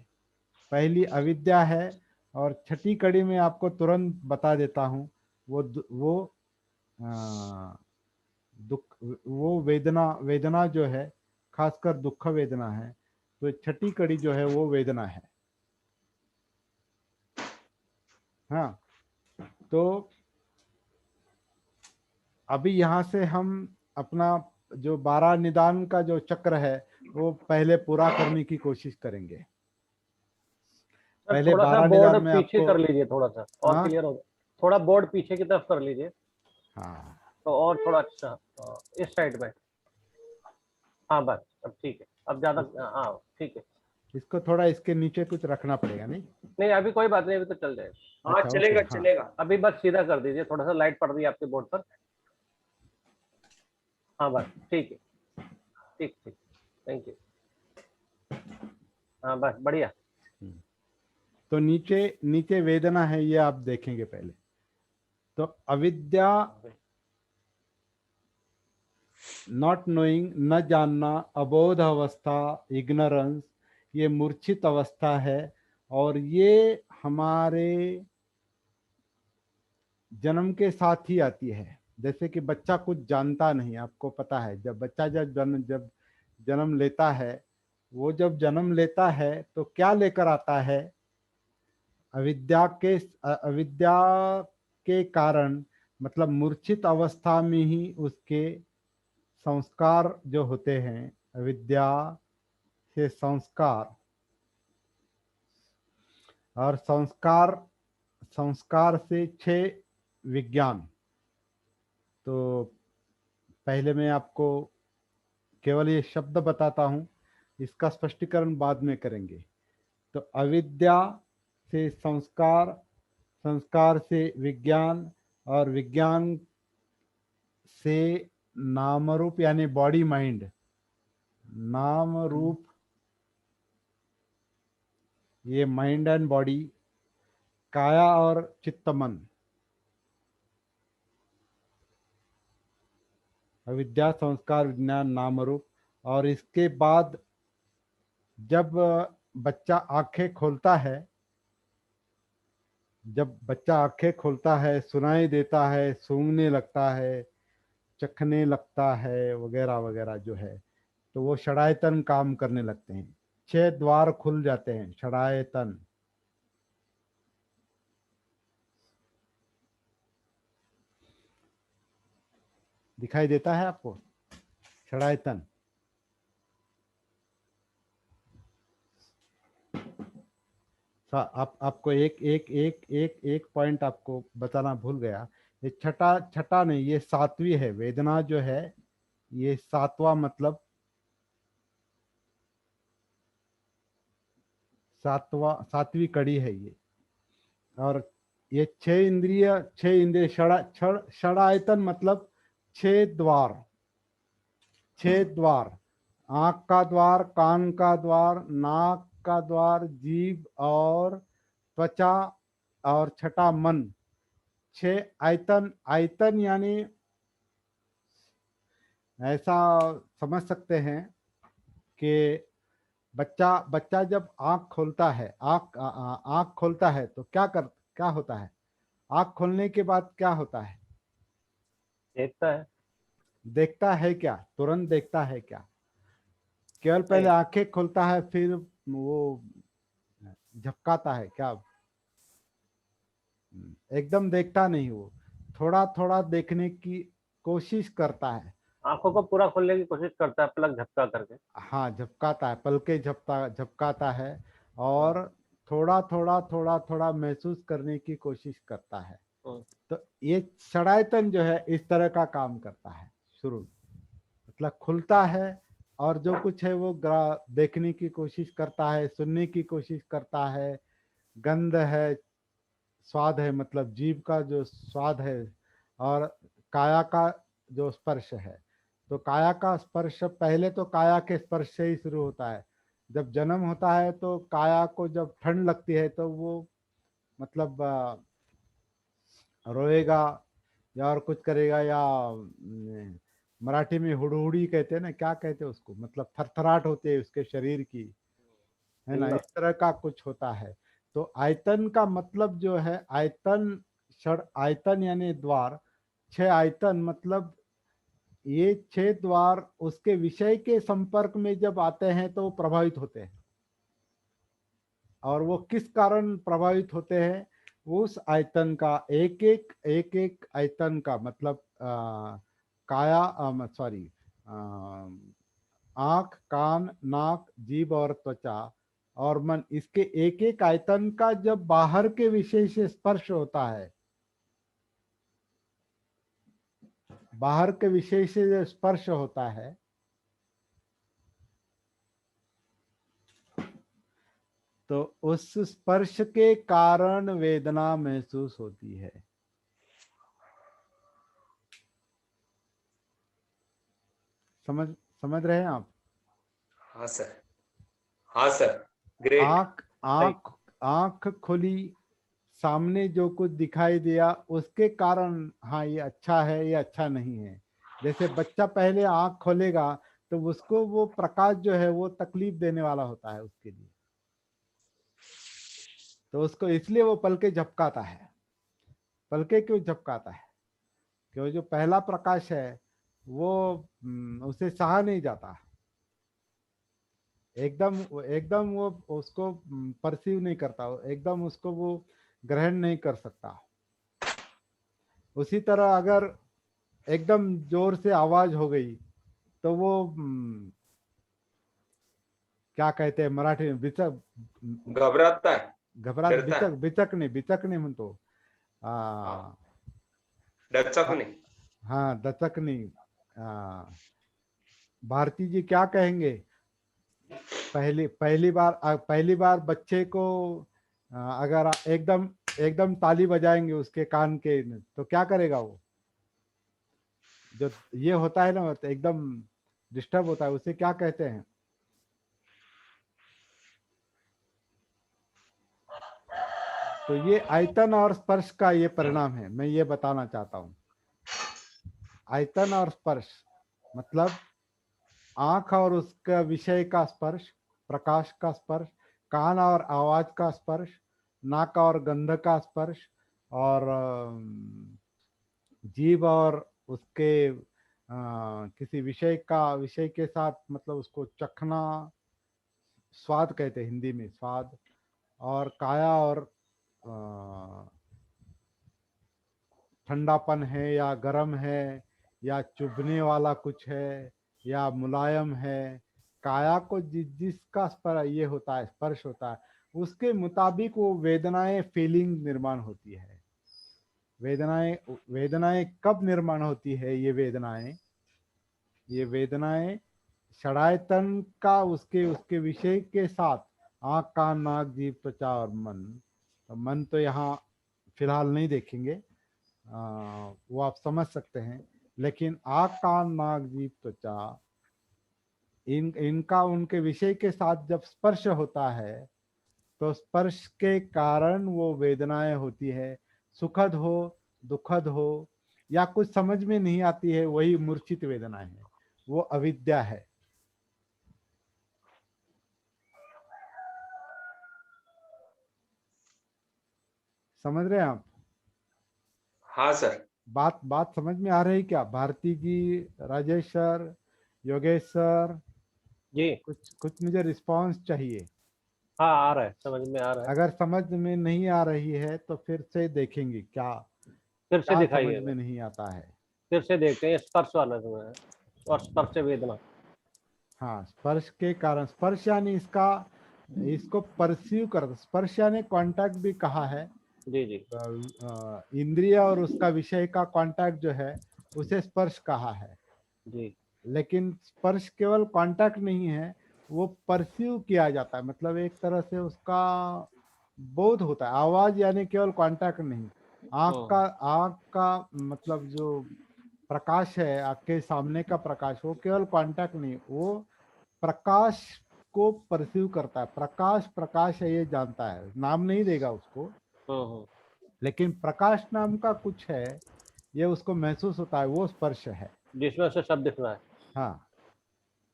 A: पहली अविद्या है, और छठी कड़ी में आपको तुरंत बता देता हूँ। वो दुख, वो वेदना जो है, खासकर दुख वेदना है। तो छठी कड़ी जो है वो वेदना है। हाँ, तो अभी यहाँ से हम अपना जो 12 निदान का जो चक्र है वो पहले पूरा करने की कोशिश करेंगे।
C: सर
A: पहले
C: थोड़ा सा
A: 12
C: बोर्ड
A: निदान में
C: पीछे
A: आपको,
C: कर लीजिए, थोड़ा सा और
A: हाँ
C: क्लियर होगा। थोड़ा बोर्ड पीछे की तरफ कर लीजिए,
A: हाँ
C: तो और थोड़ा अच्छा, इस साइड में। हाँ बस अब ठीक है, अब ज्यादा। हाँ ठीक है।
A: इसको थोड़ा इसके नीचे कुछ रखना पड़ेगा, नहीं?
C: नहीं अभी कोई बात नहीं, अभी तो चल जाएगा।
B: हाँ
A: अच्छा, ओके,
B: चलेगा
A: हाँ।
B: चलेगा।
C: अभी बस सीधा कर दीजिए, थोड़ा सा लाइट पड़ रही है आपके बोर्ड पर। हाँ बस ठीक है, ठीक ठीक, थैंक यू। हाँ बस बढ़िया।
A: तो नीचे नीचे वेदना है, ये आप देखेंगे पहले। तो अविद्या, नॉट नोइंग, न जानना, अबोध अवस्था, इग्नोरेंस, ये मूर्छित अवस्था है। और ये हमारे जन्म के साथ ही आती है। जैसे कि बच्चा कुछ जानता नहीं, आपको पता है जब बच्चा जब जन्म लेता है, वो जब जन्म लेता है तो क्या लेकर आता है? अविद्या के कारण, मतलब मूर्छित अवस्था में ही उसके संस्कार जो होते हैं, अविद्या से संस्कार, और संस्कार संस्कार से 6 विज्ञान। तो पहले मैं आपको केवल ये शब्द बताता हूँ, इसका स्पष्टीकरण बाद में करेंगे। तो अविद्या से संस्कार, संस्कार से विज्ञान, और विज्ञान से नाम रूप यानी बॉडी माइंड, नाम रूप, ये माइंड एंड बॉडी, काया और चित्त मन, अविद्या संस्कार विज्ञान नाम रूप। और इसके बाद जब बच्चा आंखें खोलता है, जब बच्चा आंखें खोलता है, सुनाई देता है, सूंघने लगता है, चखने लगता है, वगैरह वगैरह जो है, तो वो षडायतन काम करने लगते हैं। 6 द्वार खुल जाते हैं, षडायतन। दिखाई देता है आपको षडायतन? आपको एक एक एक एक एक पॉइंट आपको बताना भूल गया। ये छठा छठा नहीं, ये 7वीं है। वेदना जो है ये 7वां, मतलब 7वीं कड़ी है ये। और ये 6 इंद्रिय षडायतन मतलब 6 द्वार, 6 द्वार। आंख का द्वार, कान का द्वार, नाक का द्वार, जीभ और त्वचा, और छठा मन। 6 आयतन। आयतन यानी ऐसा समझ सकते हैं कि बच्चा बच्चा जब आंख खोलता है, आंख खोलता है तो क्या होता है? आंख खोलने के बाद क्या होता है?
C: देखता है।
A: देखता है क्या? तुरंत देखता है क्या? केवल पहले
C: नहीं,
A: आंखें खोलता है, फिर वो झपकाता है क्या? एकदम देखता नहीं वो, थोड़ा थोड़ा देखने की कोशिश करता है।
C: आंखों को पूरा खोलने की कोशिश करता है पलक झपका करके।
A: हाँ, झपकाता है, पलके झपकाता है,
C: हाँ।
A: और थोड़ा थोड़ा थोड़ा थोड़ा महसूस करने की कोशिश करता है।
C: हम्म।
A: तो ये षडायतन जो है इस तरह का काम करता है। शुरू मतलब खुलता है, और जो कुछ है वो देखने की कोशिश करता है, सुनने की कोशिश करता है। गंध है, स्वाद है, मतलब जीभ का जो स्वाद है, और काया का जो स्पर्श है। तो काया का स्पर्श, पहले तो काया के स्पर्श से ही शुरू होता है। जब जन्म होता है तो काया को जब ठंड लगती है तो वो, मतलब रोएगा या और कुछ करेगा, या मराठी में हुड़हुड़ी कहते हैं ना, क्या कहते हैं उसको, मतलब थरथराहट होती है उसके शरीर की, है ना,
C: हिलना।
A: इस तरह का कुछ होता है। तो आयतन का मतलब जो है, आयतन, षड आयतन यानी द्वार, 6 आयतन मतलब ये 6 द्वार उसके विषय के संपर्क में जब आते हैं तो प्रभावित होते हैं। और वो किस कारण प्रभावित होते हैं? उस आयतन का एक एक आयतन का मतलब काया, सॉरी, आंख, कान, नाक, जीभ और त्वचा और मन, इसके एक एक आयतन का जब बाहर के विषय से स्पर्श होता है, बाहर के विषय से जो स्पर्श होता है, तो उस स्पर्श के कारण वेदना महसूस होती है। समझ समझ रहे हैं आप?
B: हाँ सर, हाँ सर, ग्रेट।
A: आंख
C: सही।
A: आंख आंख खुली, सामने जो कुछ दिखाई दिया उसके कारण, हाँ ये अच्छा है, ये अच्छा नहीं है। जैसे बच्चा पहले आंख खोलेगा तो उसको वो प्रकाश जो है वो तकलीफ देने वाला होता है उसके लिए, तो उसको इसलिए वो पलके झपकाता है। पलके क्यों झपकाता है? कि वो जो पहला प्रकाश है वो उसे सहा नहीं जाता, एकदम एकदम वो उसको परसीव नहीं करता, एकदम उसको वो ग्रहण नहीं कर सकता। उसी तरह अगर एकदम जोर से आवाज हो गई तो वो क्या कहते हैं मराठी में, बिचक,
B: घबराता है,
A: घबराहट,
B: डरता है,
A: बिचकणे म्हणतो,
B: हाँ,
A: आ,
B: डचकने।
A: हाँ दचकनी। भारती जी क्या कहेंगे? पहली बार बच्चे को अगर एकदम एकदम ताली बजाएंगे उसके कान के, तो क्या करेगा वो? जो ये होता है ना, एकदम डिस्टर्ब होता है, उसे क्या कहते हैं? तो ये आयतन और स्पर्श का ये परिणाम है, मैं ये बताना चाहता हूँ। आयतन और स्पर्श मतलब आंख और उसका विषय का स्पर्श, प्रकाश का स्पर्श, कान और आवाज का स्पर्श, नाक और गंध का स्पर्श, और जीभ और उसके किसी विषय के साथ मतलब उसको चखना, स्वाद कहते हैं हिंदी में, स्वाद। और काया और ठंडापन है या गर्म है या चुभने वाला कुछ है या मुलायम है, काया को जिसका ये होता है, स्पर्श होता है, उसके मुताबिक वो वेदनाएं, फीलिंग निर्माण होती है। वेदनाएं वेदनाएं कब निर्माण होती है? ये वेदनाएं षडायतन का उसके उसके विषय के साथ, आँख, कान, नाक, जीभ, त्वचा और मन। तो मन तो यहाँ फिलहाल नहीं देखेंगे, वो आप समझ सकते हैं। लेकिन आँख, कान, नाक, जीभ, त्वचा, इनका उनके विषय के साथ जब स्पर्श होता है तो स्पर्श के कारण वो वेदनाएं होती है, सुखद हो, दुखद हो, या कुछ समझ में नहीं आती है, वही मूर्छित वेदनाएं है, वो अविद्या है। समझ रहे हैं आप?
B: हाँ सर।
A: बात समझ में आ रही क्या? भारती जी, राजेश सर, योगेश सर,
C: जी
A: कुछ कुछ मुझे रिस्पांस चाहिए।
C: हाँ, आ रहा है, समझ में आ रहा है।
A: अगर समझ में नहीं आ रही है तो फिर से देखेंगे क्या
C: फिर से
A: क्या समझ
C: दिखाइएगा,
A: में नहीं आता है।
C: फिर से देखते हैं, स्पर्श वाला जो है, और स्पर्श से वेदना।
A: हाँ, स्पर्श के कारण, स्पर्श यानी इसको परसीव कर, स्पर्श यानी कांटेक्ट भी कहा है।
C: जी जी।
A: इंद्रिय और उसका विषय का कांटेक्ट जो है उसे स्पर्श कहा है।
C: जी।
A: लेकिन स्पर्श केवल कांटेक्ट नहीं है, वो परसीव किया जाता है, मतलब एक तरह से उसका बोध होता है। आवाज यानी केवल कांटेक्ट नहीं, आँख का मतलब जो प्रकाश है, आँख के सामने का प्रकाश, वो केवल कांटेक्ट नहीं, वो प्रकाश को परसीव करता है। प्रकाश प्रकाश है ये जानता है, नाम नहीं देगा उसको,
C: हम्म।
A: लेकिन प्रकाश नाम का कुछ है, ये उसको महसूस होता है, वो स्पर्श है।
C: जिसमें से शब्द दिख रहा है।
A: हाँ,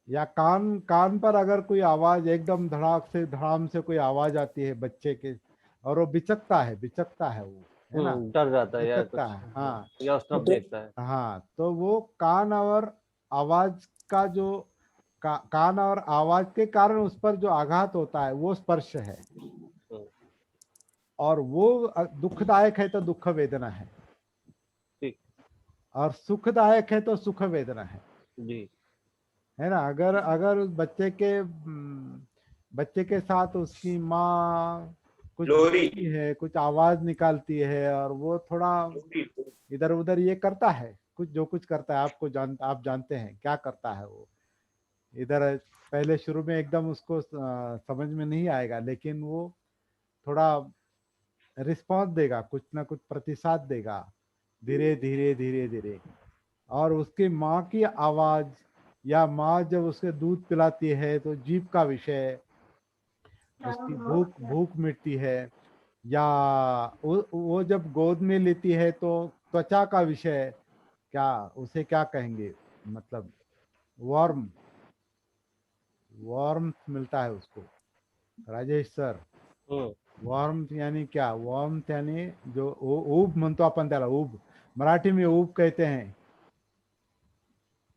A: या कान कान पर अगर कोई आवाज एकदम धड़ाक से धड़ाम से कोई आवाज आती है बच्चे के, और वो बिचकता है वो, है ना,
C: डर जाता है या
A: बिचकता
C: कुछ,
A: है, हाँ।
C: या उस तरफ देखता है।
A: हाँ, तो वो कान और आवाज का जो कान और आवाज के कारण उस पर जो आघात होता है वो स्पर्श है।
C: हम्म,
A: और वो दुखदायक है तो दुख वेदना है,
C: ठीक।
A: और सुखदायक है तो सुख वेदना
C: जी।
A: है ना। अगर अगर उस बच्चे के साथ उसकी माँ कुछ
B: लोरी,
A: बोलती है, कुछ आवाज निकालती है, और वो थोड़ा
B: लोरी।
A: इधर उधर ये करता है, कुछ जो कुछ करता है, आप जानते हैं क्या करता है वो। इधर पहले शुरू में एकदम उसको समझ में नहीं आएगा, लेकिन वो थोड़ा रिस्पॉन्स देगा, कुछ ना कुछ प्रतिसाद देगा, धीरे धीरे धीरे धीरे। और उसकी माँ की आवाज, या माँ जब उसके दूध पिलाती है तो जीभ का विषय, उसकी भूख भूख मिटती है, या वो जब गोद में लेती है तो त्वचा का विषय, क्या उसे क्या कहेंगे, मतलब वार्म, वार्म मिलता है उसको, राजेश सर।
C: हम्म।
A: वॉर्म यानी क्या? वॉर्म यानी जो ऊब म्हणतो आपण त्याला, ऊब मराठी में ऊब कहते हैं।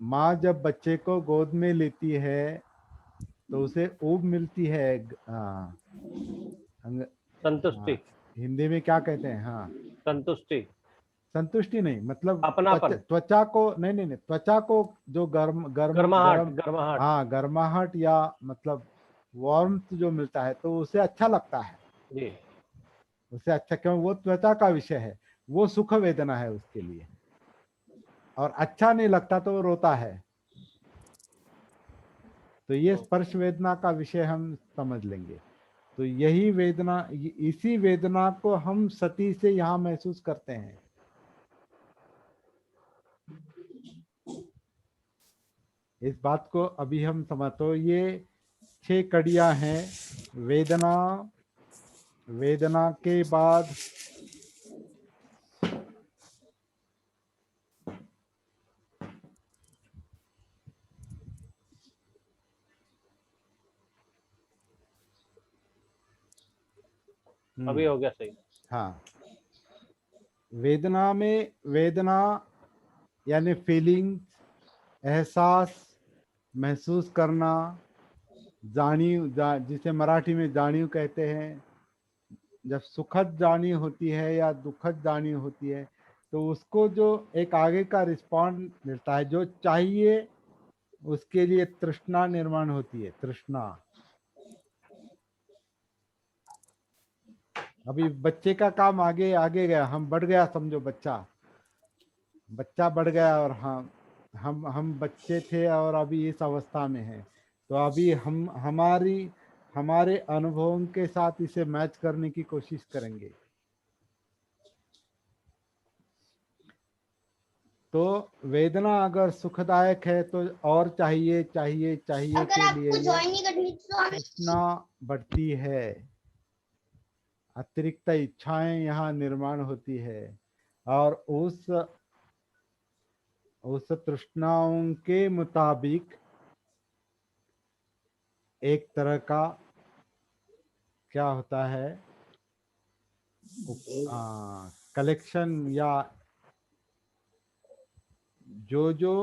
A: माँ जब बच्चे को गोद में लेती है तो उसे ऊब मिलती है। हाँ,
C: संतुष्टि।
A: हाँ, हिंदी में क्या कहते हैं? हाँ,
C: संतुष्टि।
A: संतुष्टि नहीं, मतलब
C: अपनापन।
A: त्वचा को, नहीं नहीं नहीं, त्वचा को जो गर्म गर्म
C: गर्माहट।
A: गर्म,
C: गर्माहट।
A: हाँ, गर्माहट या मतलब वार्मथ जो मिलता है तो उसे अच्छा लगता है।
C: जी।
A: उसे अच्छा, क्यों? वो त्वचा का विषय है, वो सुख वेदना है उसके लिए। और अच्छा नहीं लगता तो वो रोता है। तो ये स्पर्श वेदना का विषय हम समझ लेंगे। तो यही वेदना, इसी वेदना को हम सती से यहाँ महसूस करते हैं। इस बात को अभी हम समझ, तो ये 6 कड़ियां हैं। वेदना, वेदना के बाद
C: अभी हो गया सही।
A: हाँ, वेदना में, वेदना यानी फीलिंग, एहसास, महसूस करना, जानीव, जिसे मराठी में जानीव कहते हैं। जब सुखद जानीव होती है या दुखद जानीव होती है तो उसको जो एक आगे का रिस्पॉन्ड मिलता है, जो चाहिए, उसके लिए तृष्णा निर्माण होती है। तृष्णा। अभी बच्चे का काम आगे आगे गया, हम बढ़ गया, समझो बच्चा, बच्चा बढ़ गया, और हम बच्चे थे और अभी इस अवस्था में हैं। तो अभी हम हमारे अनुभवों के साथ इसे मैच करने की कोशिश करेंगे। तो वेदना अगर सुखदायक है तो और चाहिए चाहिए चाहिए
D: अगर
A: के लिए
D: आपको
A: ये
D: ज्वाइन नहीं करनी तो
A: तृष्णा बढ़ती है, अतिरिक्त इच्छाएं यहाँ निर्माण होती है। और उस तृष्णाओं के मुताबिक एक तरह का क्या होता है, कलेक्शन, या जो जो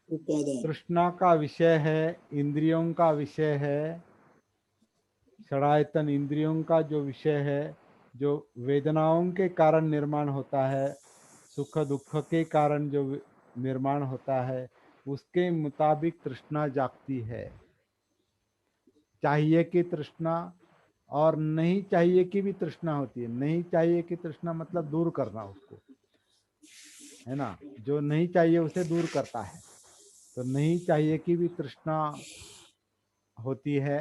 A: तृष्णा का विषय है, इंद्रियों का विषय है, षडायतन इंद्रियों का जो विषय है, जो वेदनाओं के कारण निर्माण होता है, सुख दुख के कारण जो निर्माण होता है, उसके मुताबिक तृष्णा जागती है। चाहिए की तृष्णा और नहीं चाहिए की भी तृष्णा होती है। नहीं चाहिए की तृष्णा मतलब दूर करना उसको, है ना? जो नहीं चाहिए उसे दूर करता है। तो नहीं चाहिए की भी तृष्णा होती है।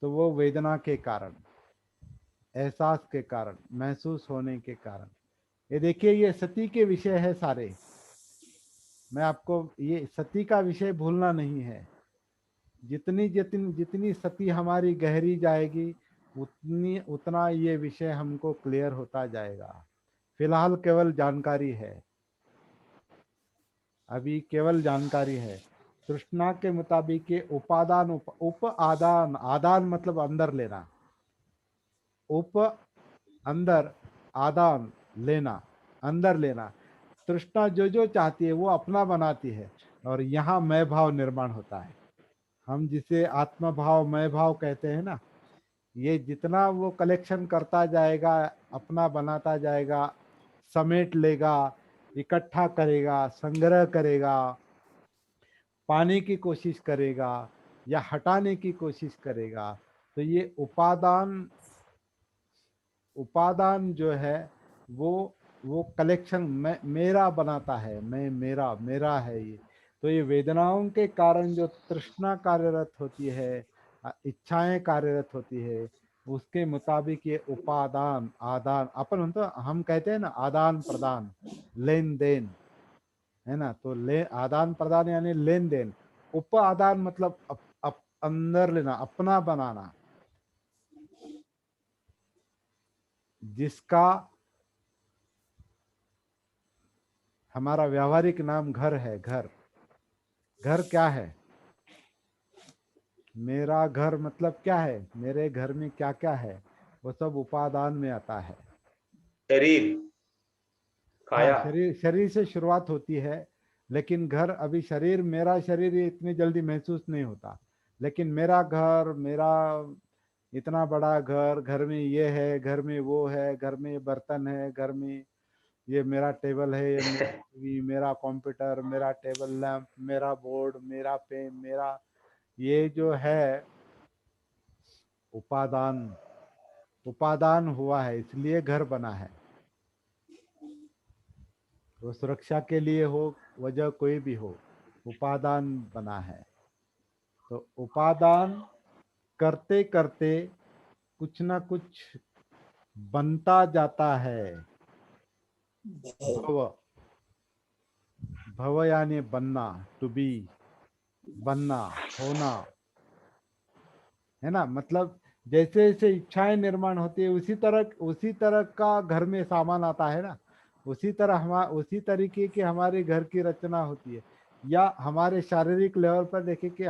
A: तो वो वेदना के कारण, एहसास के कारण, महसूस होने के कारण। ये देखिए, ये सती के विषय है सारे। मैं आपको, ये सती का विषय भूलना नहीं है। जितनी जितनी जितनी सती हमारी गहरी जाएगी उतना ये विषय हमको क्लियर होता जाएगा। फिलहाल केवल जानकारी है, अभी केवल जानकारी है। तृष्णा के मुताबिक ये उपादान, उप आदान, आदान मतलब अंदर लेना, उप अंदर, आदान लेना, अंदर लेना। तृष्णा जो जो चाहती है वो अपना बनाती है, और यहाँ मैं भाव निर्माण होता है। हम जिसे आत्मा भाव, मैं भाव कहते हैं ना, ये जितना वो कलेक्शन करता जाएगा, अपना बनाता जाएगा, समेट लेगा, इकट्ठा करेगा, संग्रह करेगा, पाने की कोशिश करेगा या हटाने की कोशिश करेगा। तो ये उपादान, उपादान जो है वो कलेक्शन मेरा बनाता है। मैं, मेरा, मेरा है ये। तो ये वेदनाओं के कारण जो तृष्णा कार्यरत होती है, इच्छाएं कार्यरत होती है, उसके मुताबिक ये उपादान, आदान, अपन तो हम कहते हैं ना आदान प्रदान, लेन देन, है ना? तो आदान प्रदान यानी लेन देन। उप आदान मतलब अंदर लेना, अपना बनाना, जिसका हमारा व्यावहारिक नाम घर है। घर, घर क्या है? मेरा घर मतलब क्या है? मेरे घर में क्या क्या है? वो सब उपादान में आता है।
B: शरीर, काया।
A: शरीर शरीर से शुरुआत होती है, लेकिन घर अभी शरीर, मेरा शरीर ये इतनी जल्दी महसूस नहीं होता, लेकिन मेरा घर, मेरा इतना बड़ा घर, घर में ये है, घर में वो है, घर में ये बर्तन है, घर में ये मेरा टेबल है, ये मेरी टीवी, मेरा कंप्यूटर, मेरा टेबल लैंप, मेरा बोर्ड, मेरा पेन, मेरा ये जो है उपादान, उपादान हुआ है, इसलिए घर बना है। वो सुरक्षा के लिए हो, वजह कोई भी हो, उपादान बना है। तो उपादान करते करते कुछ ना कुछ बनता जाता है। भव, भव यानी बनना, टू बी, बनना, होना, है ना। मतलब जैसे जैसे इच्छाएं निर्माण होती है, उसी तरह का घर में सामान आता है ना, उसी तरीके की हमारे घर की रचना होती है। या हमारे शारीरिक लेवल पर देखें कि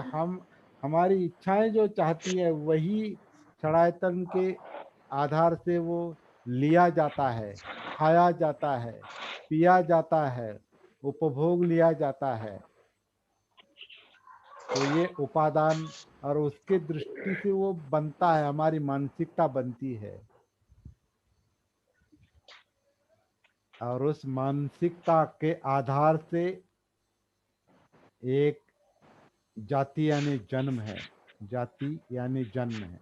A: हमारी इच्छाएं जो चाहती है वही षडायतन के आधार से वो लिया जाता है, खाया जाता है, पिया जाता है, उपभोग लिया जाता है। तो ये उपादान, और उसके दृष्टि से वो बनता है, हमारी मानसिकता बनती है, और उस मानसिकता के आधार से एक जाति यानी जन्म है, जाति यानी जन्म है,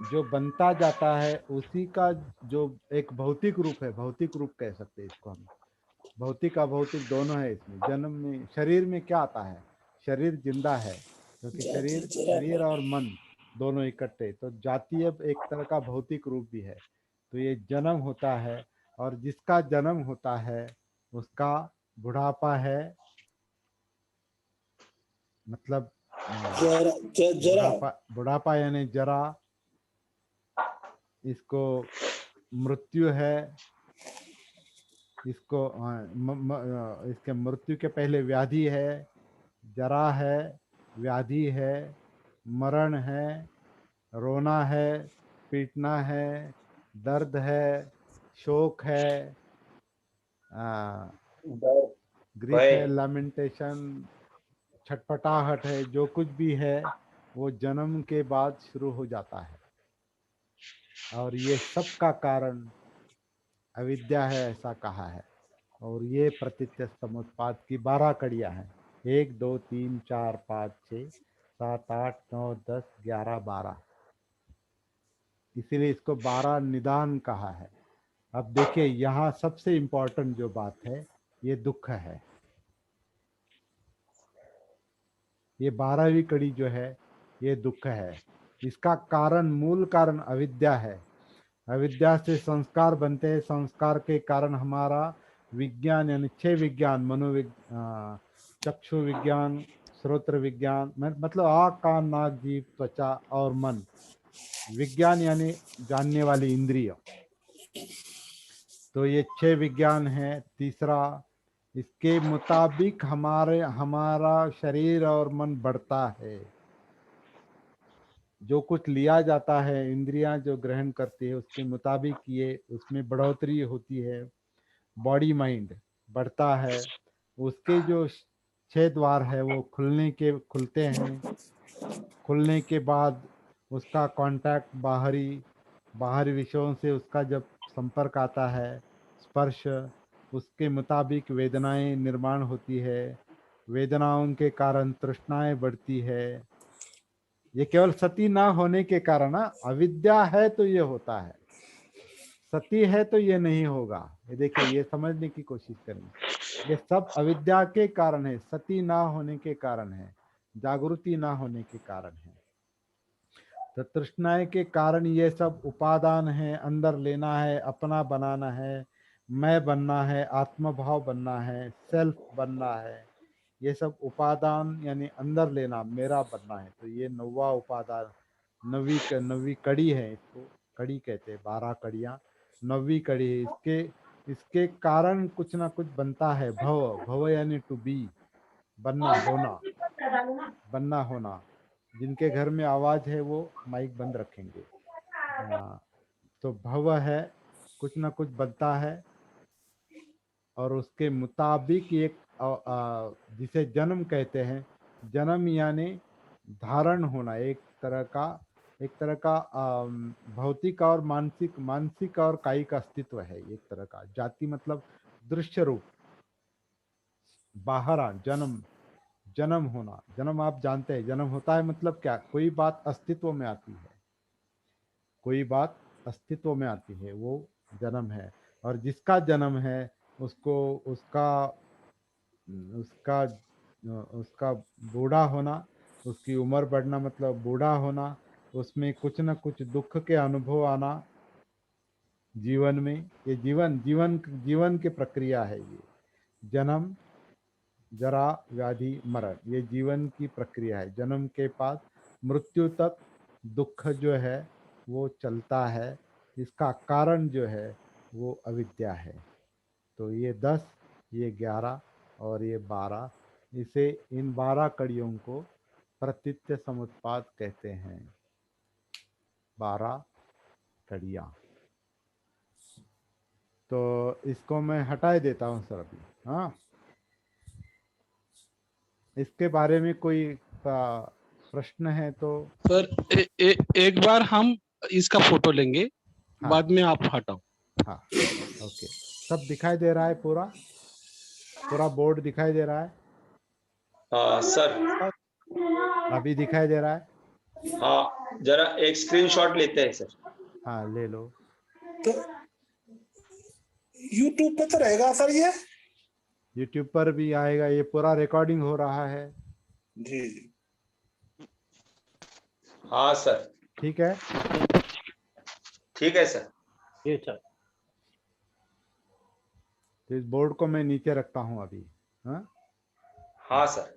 A: जो बनता जाता है। उसी का जो एक भौतिक रूप है, भौतिक रूप कह सकते हैं इसको हम, भौतिक अभौतिक दोनों है इसमें। जन्म में शरीर में क्या आता है, शरीर जिंदा है, क्योंकि शरीर और मन दोनों इकट्ठे, तो जातीय एक तरह का भौतिक रूप भी है। तो ये जन्म होता है, और जिसका जन्म होता है उसका बुढ़ापा है, मतलब बुढ़ापा यानी जरा, इसको मृत्यु है, इसको इसके मृत्यु के पहले व्याधि है, जरा है, व्याधि है, मरण है, रोना है, पीटना है, दर्द है, शोक है, ग्रीफ
B: भय।
A: है, लैमेंटेशन, छटपटाहट है, जो कुछ भी है वो जन्म के बाद शुरू हो जाता है। और ये सब का कारण अविद्या है, ऐसा कहा है। और ये प्रतीत्य समुत्पाद की 12 कड़ियां हैं, 1 2 3 4 5 6 7 8 9 10 11 12, इसीलिए इसको 12 निदान कहा है। अब देखिए, यहाँ सबसे इम्पोर्टेंट जो बात है ये दुख है। ये 12वीं कड़ी जो है ये दुख है। इसका कारण, मूल कारण अविद्या है। अविद्या से संस्कार बनते हैं, संस्कार के कारण हमारा विज्ञान यानी 6 विज्ञान, चक्षु विज्ञान, श्रोत्र विज्ञान, मतलब आँख, कान, नाक, जीभ, त्वचा और मन, विज्ञान यानी जानने वाली इंद्रिय। तो ये 6 विज्ञान है। तीसरा, इसके मुताबिक हमारा शरीर और मन बढ़ता है। जो कुछ लिया जाता है, इंद्रियां जो ग्रहण करती है, उसके मुताबिक ये उसमें बढ़ोतरी होती है, बॉडी माइंड बढ़ता है। उसके जो 6 द्वार है वो खुलते हैं। खुलने के बाद उसका कांटेक्ट बाहरी विषयों से उसका जब संपर्क आता है, स्पर्श, उसके मुताबिक वेदनाएं निर्माण होती है। वेदनाओं के कारण तृष्णाएं बढ़ती है। ये केवल सती ना होने के कारण, अविद्या है तो ये होता है, सती है तो ये नहीं होगा। ये देखिए, ये समझने की कोशिश करें, ये सब अविद्या के कारण है, सती ना होने के कारण है, जागृति ना होने के कारण है। तो तृष्णाएं के कारण ये सब उपादान है, अंदर लेना है, अपना बनाना है, मैं बनना है, आत्मभाव बनना है, सेल्फ बनना है। ये सब उपादान यानी अंदर लेना, मेरा बनना है। तो ये 9वां उपादान, 9वीं कड़ी है, इसको कड़ी कहते हैं। 12 कड़ियां, 9वीं कड़ी है। इसके कारण कुछ ना कुछ बनता है। भव यानी टू बी, बनना, होना, बनना, होना। जिनके घर में आवाज है वो माइक बंद रखेंगे। हाँ, तो भव है कुछ ना कुछ बनता है और उसके मुताबिक एक जिसे जन्म कहते हैं, जन्म यानी धारण होना, एक तरह का भौतिक और मानसिक और कायिक अस्तित्व है। एक तरह का जाति मतलब दृश्य रूप, बाहर जन्म, जन्म होना। जन्म आप जानते हैं, जन्म होता है मतलब क्या, कोई बात अस्तित्व में आती है, कोई बात अस्तित्व में आती है, वो जन्म है। और जिसका जन्म है उसको उसका उसका उसका बूढ़ा होना, उसकी उम्र बढ़ना मतलब बूढ़ा होना, उसमें कुछ न कुछ दुख के अनुभव आना जीवन में। ये जीवन जीवन जीवन की प्रक्रिया है। ये जन्म, जरा, व्याधि, मरण, ये जीवन की प्रक्रिया है। जन्म के बाद मृत्यु तक दुख जो है वो चलता है। इसका कारण जो है वो अविद्या है। तो ये 10, ये 11 और ये 12, इसे इन 12 कड़ियों को प्रतीत्य समुत्पाद कहते हैं। 12 कड़ियाँ। तो इसको मैं हटा देता हूँ सर अभी। हाँ, इसके बारे में कोई प्रश्न है तो।
D: सर एक बार हम इसका फोटो लेंगे,
A: हाँ
D: बाद में आप हटाओ।
A: हाँ, ओके। सब दिखाई दे रहा है, पूरा पूरा बोर्ड दिखाई दे रहा है?
B: सर
A: अभी दिखाई दे रहा है?
B: हाँ, जरा एक स्क्रीनशॉट लेते हैं सर।
A: हाँ, ले लो।
E: तो YouTube पे तो रहेगा सर ये?
A: YouTube पर भी आएगा, ये पूरा रिकॉर्डिंग हो रहा है।
E: जी जी,
B: हाँ सर,
A: ठीक है।
B: ठीक है सर।
C: ये सर।
A: तो इस बोर्ड को मैं नीचे रखता हूँ अभी। हाँ,
B: हाँ सर।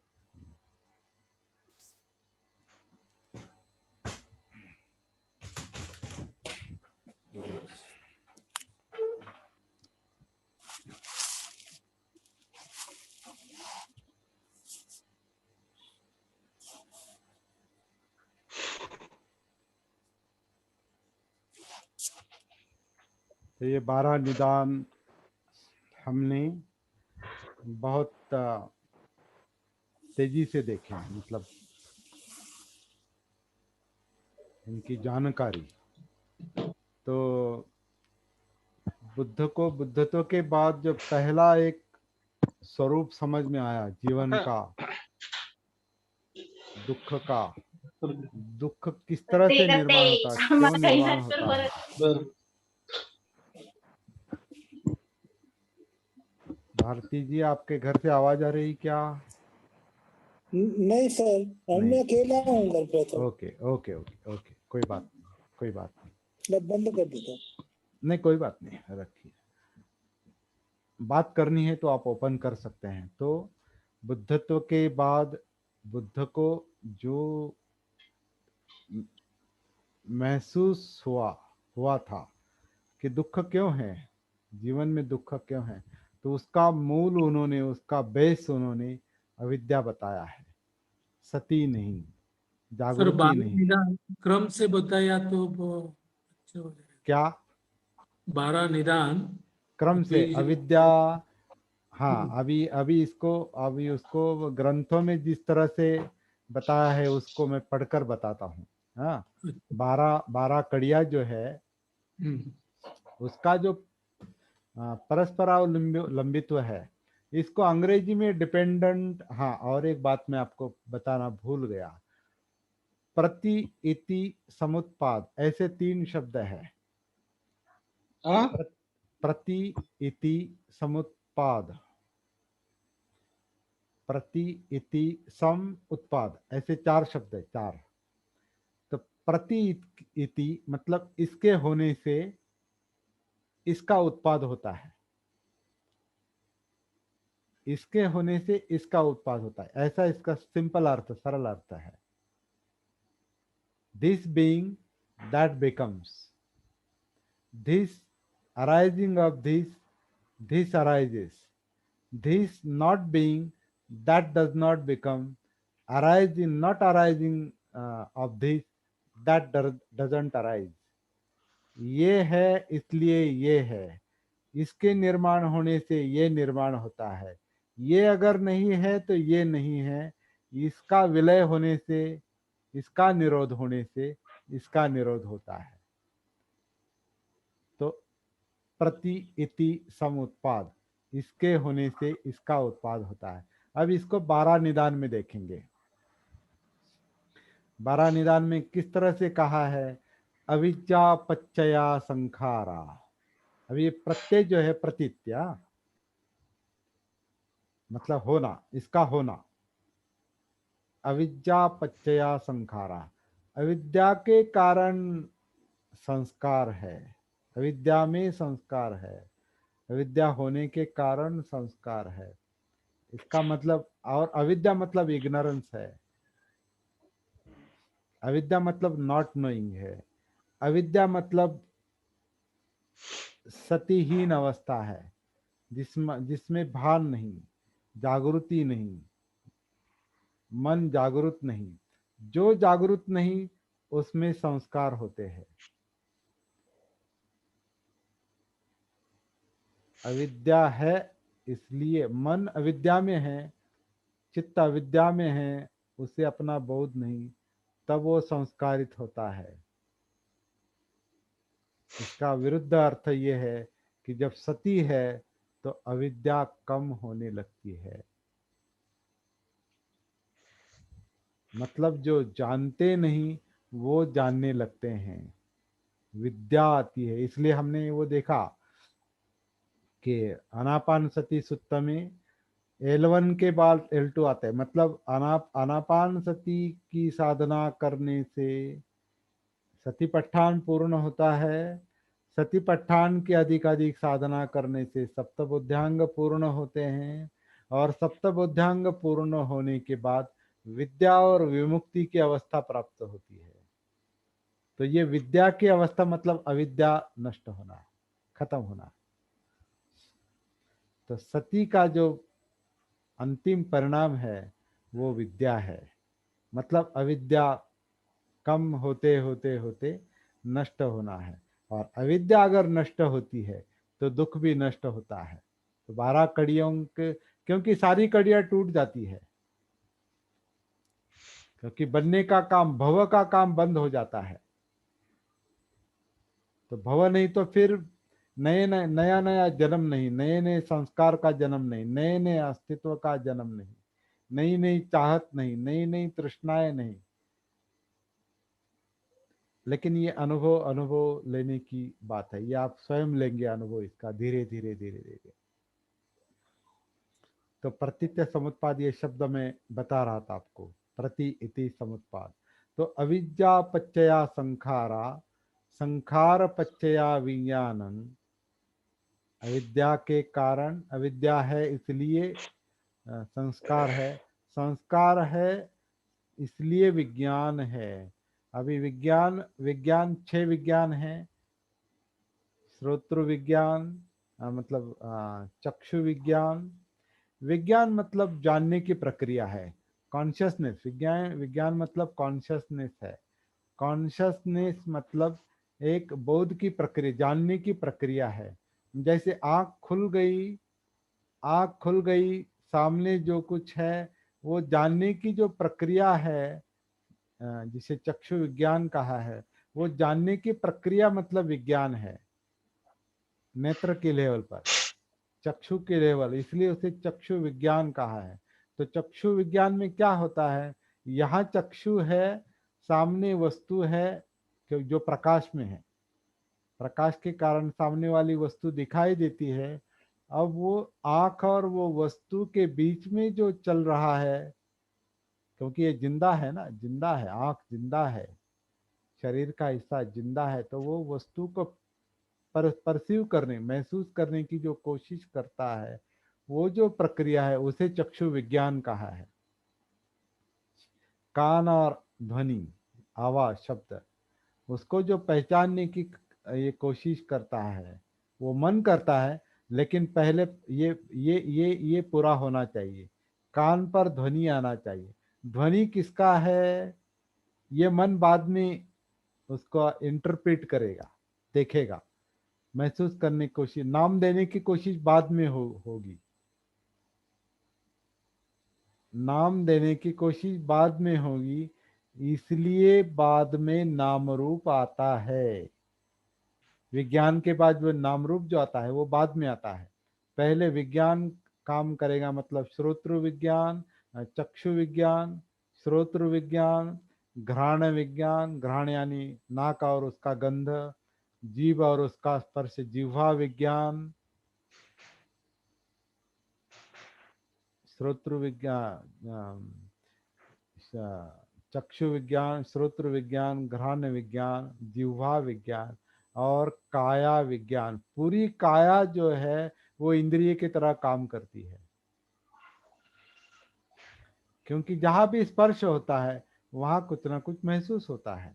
A: तो ये 12 निदान हमने बहुत तेजी से देखे हैं, मतलब इनकी जानकारी। तो बुद्धत्व के बाद जो पहला एक स्वरूप समझ में आया जीवन का, दुख का, दुख किस तरह से निर्माण होता है, क्यों निर्माण होता है। भारती जी, आपके घर से आवाज आ रही क्या?
E: नहीं सर, मैं
A: नहीं।
E: अकेला हूँ घर पे, तो
A: ओके ओके ओके ओके, कोई बात नहीं, कोई बात नहीं।
E: मैं बंद कर देता हूँ।
A: नहीं, कोई बात नहीं, रखिए। बात करनी है तो आप ओपन कर सकते हैं। तो बुद्धत्व के बाद बुद्ध को जो महसूस हुआ था कि दुख क्यों है, जीवन में दुख क्यों है, तो उसका मूल उन्होंने, उसका बेस उन्होंने अविद्या बताया है, सती नहीं,
F: सर
A: जागृति नहीं।
F: 12 निदान क्रम से बताया तो वो अच्छा हो जाएगा।
A: क्या
F: 12 निदान
A: क्रम से?
F: अभी
A: अविद्या। हाँ, अभी अभी अभी उसको ग्रंथों में जिस तरह से बताया है उसको मैं पढ़कर बताता हूँ। हाँ, 12 कड़िया जो है उसका जो परस्परावलंबित्व है, इसको अंग्रेजी में डिपेंडेंट। हाँ, और एक बात मैं आपको बताना भूल गया, प्रति, इति, समुत्पाद, ऐसे 3 शब्द है। प्रति, इति, समुत्पाद, प्रति, इति, सम, उत्पाद, ऐसे 4 शब्द है, 4। तो प्रति इति मतलब इसके होने से इसका उत्पाद होता है, इसके होने से इसका उत्पाद होता है, ऐसा इसका सिंपल अर्थ, सरल अर्थ है। This being that becomes, this arising of this arises, this not being that does not become, arising not arising of this that doesn't arise, ये है इसलिए ये है, इसके निर्माण होने से ये निर्माण होता है, ये अगर नहीं है तो ये नहीं है, इसका विलय होने से, इसका निरोध होने से इसका निरोध होता है। तो प्रति इति समुत्पाद, इसके होने से इसका उत्पाद होता है। अब इसको 12 निदान में देखेंगे। 12 निदान में किस तरह से कहा है, अविद्या पच्चया संखारा। अब ये प्रत्यय जो है प्रतीत्या मतलब होना, इसका होना। अविद्या पच्चया संखारा, अविद्या के कारण संस्कार है, अविद्या में संस्कार है, अविद्या होने के कारण संस्कार है। इसका मतलब, और अविद्या मतलब इग्नोरेंस है, अविद्या मतलब नॉट नोइंग है, अविद्या मतलब सतिहीन अवस्था है, जिसमें भान नहीं, जागृति नहीं, मन जागृत नहीं। जो जागृत नहीं उसमें संस्कार होते हैं। अविद्या है इसलिए मन अविद्या में है, चित्त अविद्या में है, उसे अपना बोध नहीं, तब वो संस्कारित होता है। इसका विरुद्ध अर्थ ये है कि जब सती है तो अविद्या कम होने लगती है। मतलब जो जानते नहीं वो जानने लगते हैं, विद्या आती है। इसलिए हमने वो देखा कि आनापान सती सुत्त में L1 के बाद L2 आता है। मतलब आनापान सती की साधना करने से सतीपट्ठान पूर्ण होता है, सतीपट्ठान की अधिकाधिक साधना करने से सप्तबुद्ध्यांग पूर्ण होते हैं, और सप्तबुद्ध्यांग पूर्ण होने के बाद विद्या और विमुक्ति की अवस्था प्राप्त होती है। तो ये विद्या की अवस्था मतलब अविद्या नष्ट होना, खत्म होना। तो सती का जो अंतिम परिणाम है वो विद्या है। मतलब अविद्या कम होते होते होते नष्ट होना है, और अविद्या अगर नष्ट होती है तो दुख भी नष्ट होता है। तो 12 कड़ियों के, क्योंकि सारी कड़ियां टूट जाती है, क्योंकि बनने का काम, भव का काम बंद हो जाता है। तो भव नहीं तो फिर नया नया जन्म नहीं, नए नए संस्कार का जन्म नहीं, नए नए अस्तित्व का जन्म नहीं, नई नई चाहत नहीं, नई नई तृष्णाएं नहीं। लेकिन ये अनुभव लेने की बात है, ये आप स्वयं लेंगे अनुभव इसका, धीरे धीरे धीरे धीरे। तो प्रतीत्य समुत्पाद ये शब्द मैं बता रहा था आपको, प्रति इति समुत्पाद। तो अविद्या पच्चया संखारा, संखार पच्चया विज्ञानम, अविद्या के कारण, अविद्या है इसलिए संस्कार है, संस्कार है इसलिए विज्ञान है। अभी विज्ञान 6 विज्ञान है। श्रोत्र विज्ञान मतलब चक्षु विज्ञान, विज्ञान मतलब जानने की प्रक्रिया है, कॉन्शियसनेस। विज्ञान मतलब कॉन्शियसनेस है। कॉन्शियसनेस मतलब एक बोध की प्रक्रिया, जानने की प्रक्रिया है। जैसे आँख खुल गई, सामने जो कुछ है वो जानने की जो प्रक्रिया है, जिसे चक्षु विज्ञान कहा है, वो जानने की प्रक्रिया मतलब विज्ञान है। नेत्र के लेवल पर, चक्षु के लेवल, इसलिए उसे चक्षु विज्ञान कहा है। तो चक्षु विज्ञान में क्या होता है, यहाँ चक्षु है, सामने वस्तु है जो प्रकाश में है, प्रकाश के कारण सामने वाली वस्तु दिखाई देती है। अब वो आँख और वो वस्तु के बीच में जो चल रहा है, क्योंकि ये जिंदा है ना, जिंदा है, आँख जिंदा है, शरीर का हिस्सा जिंदा है, तो वो वस्तु को परसीव करने, महसूस करने की जो कोशिश करता है, वो जो प्रक्रिया है उसे चक्षु विज्ञान कहा है। कान और ध्वनि, आवाज, शब्द, उसको जो पहचानने की ये कोशिश करता है वो मन करता है। लेकिन पहले ये पूरा होना चाहिए, कान पर ध्वनि आना चाहिए। ध्वनि किसका है ये मन बाद में उसको इंटरप्रेट करेगा, देखेगा, महसूस करने की कोशिश, नाम देने की कोशिश बाद में होगी। नाम देने की कोशिश बाद में होगी, इसलिए बाद में नाम रूप आता है। विज्ञान के बाद वो नाम रूप जो आता है वो बाद में आता है। पहले विज्ञान काम करेगा, मतलब श्रोत्र विज्ञान, चक्षु विज्ञान, श्रोत्र विज्ञान, घ्राण विज्ञान, घ्राण यानी नाक और उसका गंध, जीभ और उसका स्पर्श, जिह्वा विज्ञान, श्रोत्र विज्ञान, चक्षु विज्ञान, श्रोत्र विज्ञान, घ्राण विज्ञान, जिह्वा विज्ञान और काया विज्ञान। पूरी काया जो है वो इंद्रिय की तरह काम करती है, क्योंकि जहां भी स्पर्श होता है वहां कुछ ना कुछ महसूस होता है।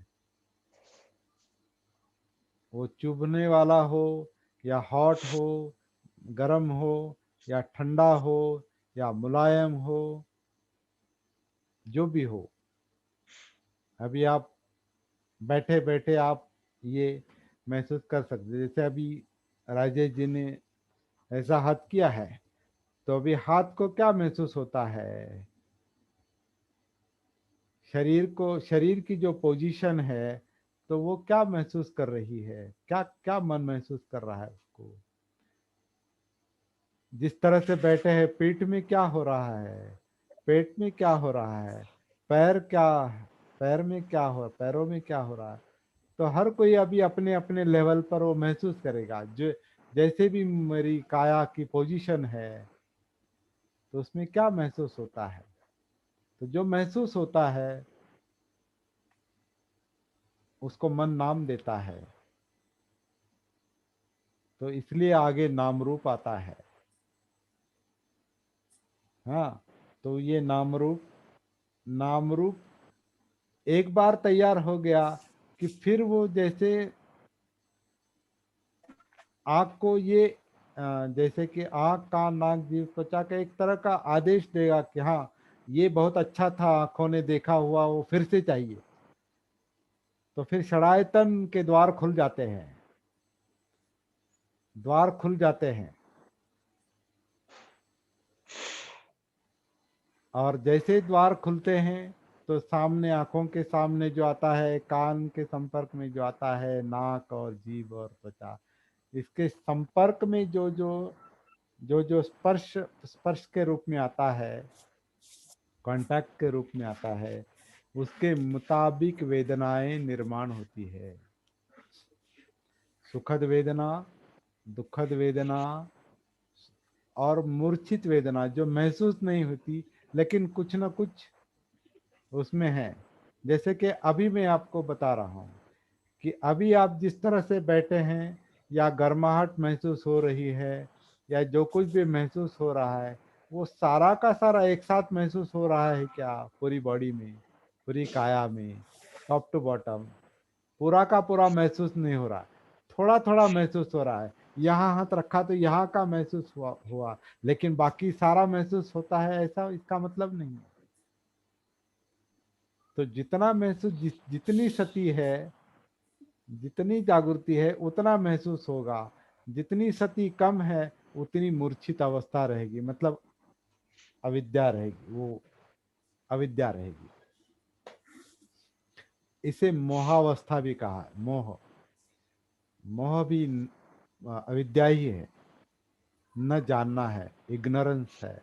A: वो चुभने वाला हो या हॉट हो, गर्म हो या ठंडा हो या मुलायम हो, जो भी हो। अभी आप बैठे बैठे आप ये महसूस कर सकते, जैसे अभी राजेश जी ने ऐसा हाथ किया है, तो अभी हाथ को क्या महसूस होता है? शरीर को, शरीर की जो पोजीशन है, तो वो क्या महसूस कर रही है? क्या क्या मन महसूस कर रहा है उसको? जिस तरह से बैठे हैं, पीठ में क्या हो रहा है, पेट में क्या हो रहा है, पैर क्या, पैर में क्या हो, पैरों में क्या हो रहा है, तो हर कोई अभी अपने अपने लेवल पर वो महसूस करेगा। जो जैसे भी मेरी काया की पोजीशन है, तो उसमें क्या महसूस होता है, तो जो महसूस होता है उसको मन नाम देता है। तो इसलिए आगे नाम रूप आता है। हाँ, तो ये नाम रूप एक बार तैयार हो गया कि फिर वो जैसे आँख को ये जैसे कि आँख, कान, नाक, जीभ, त्वचा का एक तरह का आदेश देगा कि हाँ ये बहुत अच्छा था, आंखों ने देखा हुआ, वो फिर से चाहिए। तो फिर षडायतन के द्वार खुल जाते हैं, द्वार खुल जाते हैं। और जैसे द्वार खुलते हैं तो सामने, आंखों के सामने जो आता है, कान के संपर्क में जो आता है, नाक और जीभ और त्वचा, इसके संपर्क में जो जो स्पर्श, स्पर्श के रूप में आता है, कांटेक्ट के रूप में आता है, उसके मुताबिक वेदनाएं निर्माण होती है। सुखद वेदना, दुखद वेदना और मूर्छित वेदना, जो महसूस नहीं होती लेकिन कुछ ना कुछ उसमें है। जैसे कि अभी मैं आपको बता रहा हूँ कि अभी आप जिस तरह से बैठे हैं, या गर्माहट महसूस हो रही है, या जो कुछ भी महसूस हो रहा है, वो सारा का सारा एक साथ महसूस हो रहा है क्या? पूरी बॉडी में, पूरी काया में, टॉप टू बॉटम पूरा का पूरा महसूस नहीं हो रहा, थोड़ा थोड़ा महसूस हो रहा है। यहाँ हाथ रखा तो यहाँ का महसूस हुआ, लेकिन बाकी सारा महसूस होता है, ऐसा इसका मतलब नहीं है। तो जितना महसूस, जितनी सती है, जितनी जागृति है, उतना महसूस होगा। जितनी सती कम है उतनी मूर्छित अवस्था रहेगी, मतलब अविद्या रहेगी, वो अविद्या रहेगी। इसे मोहावस्था भी कहा है। मोह, मोह भी अविद्या ही है, न जानना है, इग्नोरेंस है।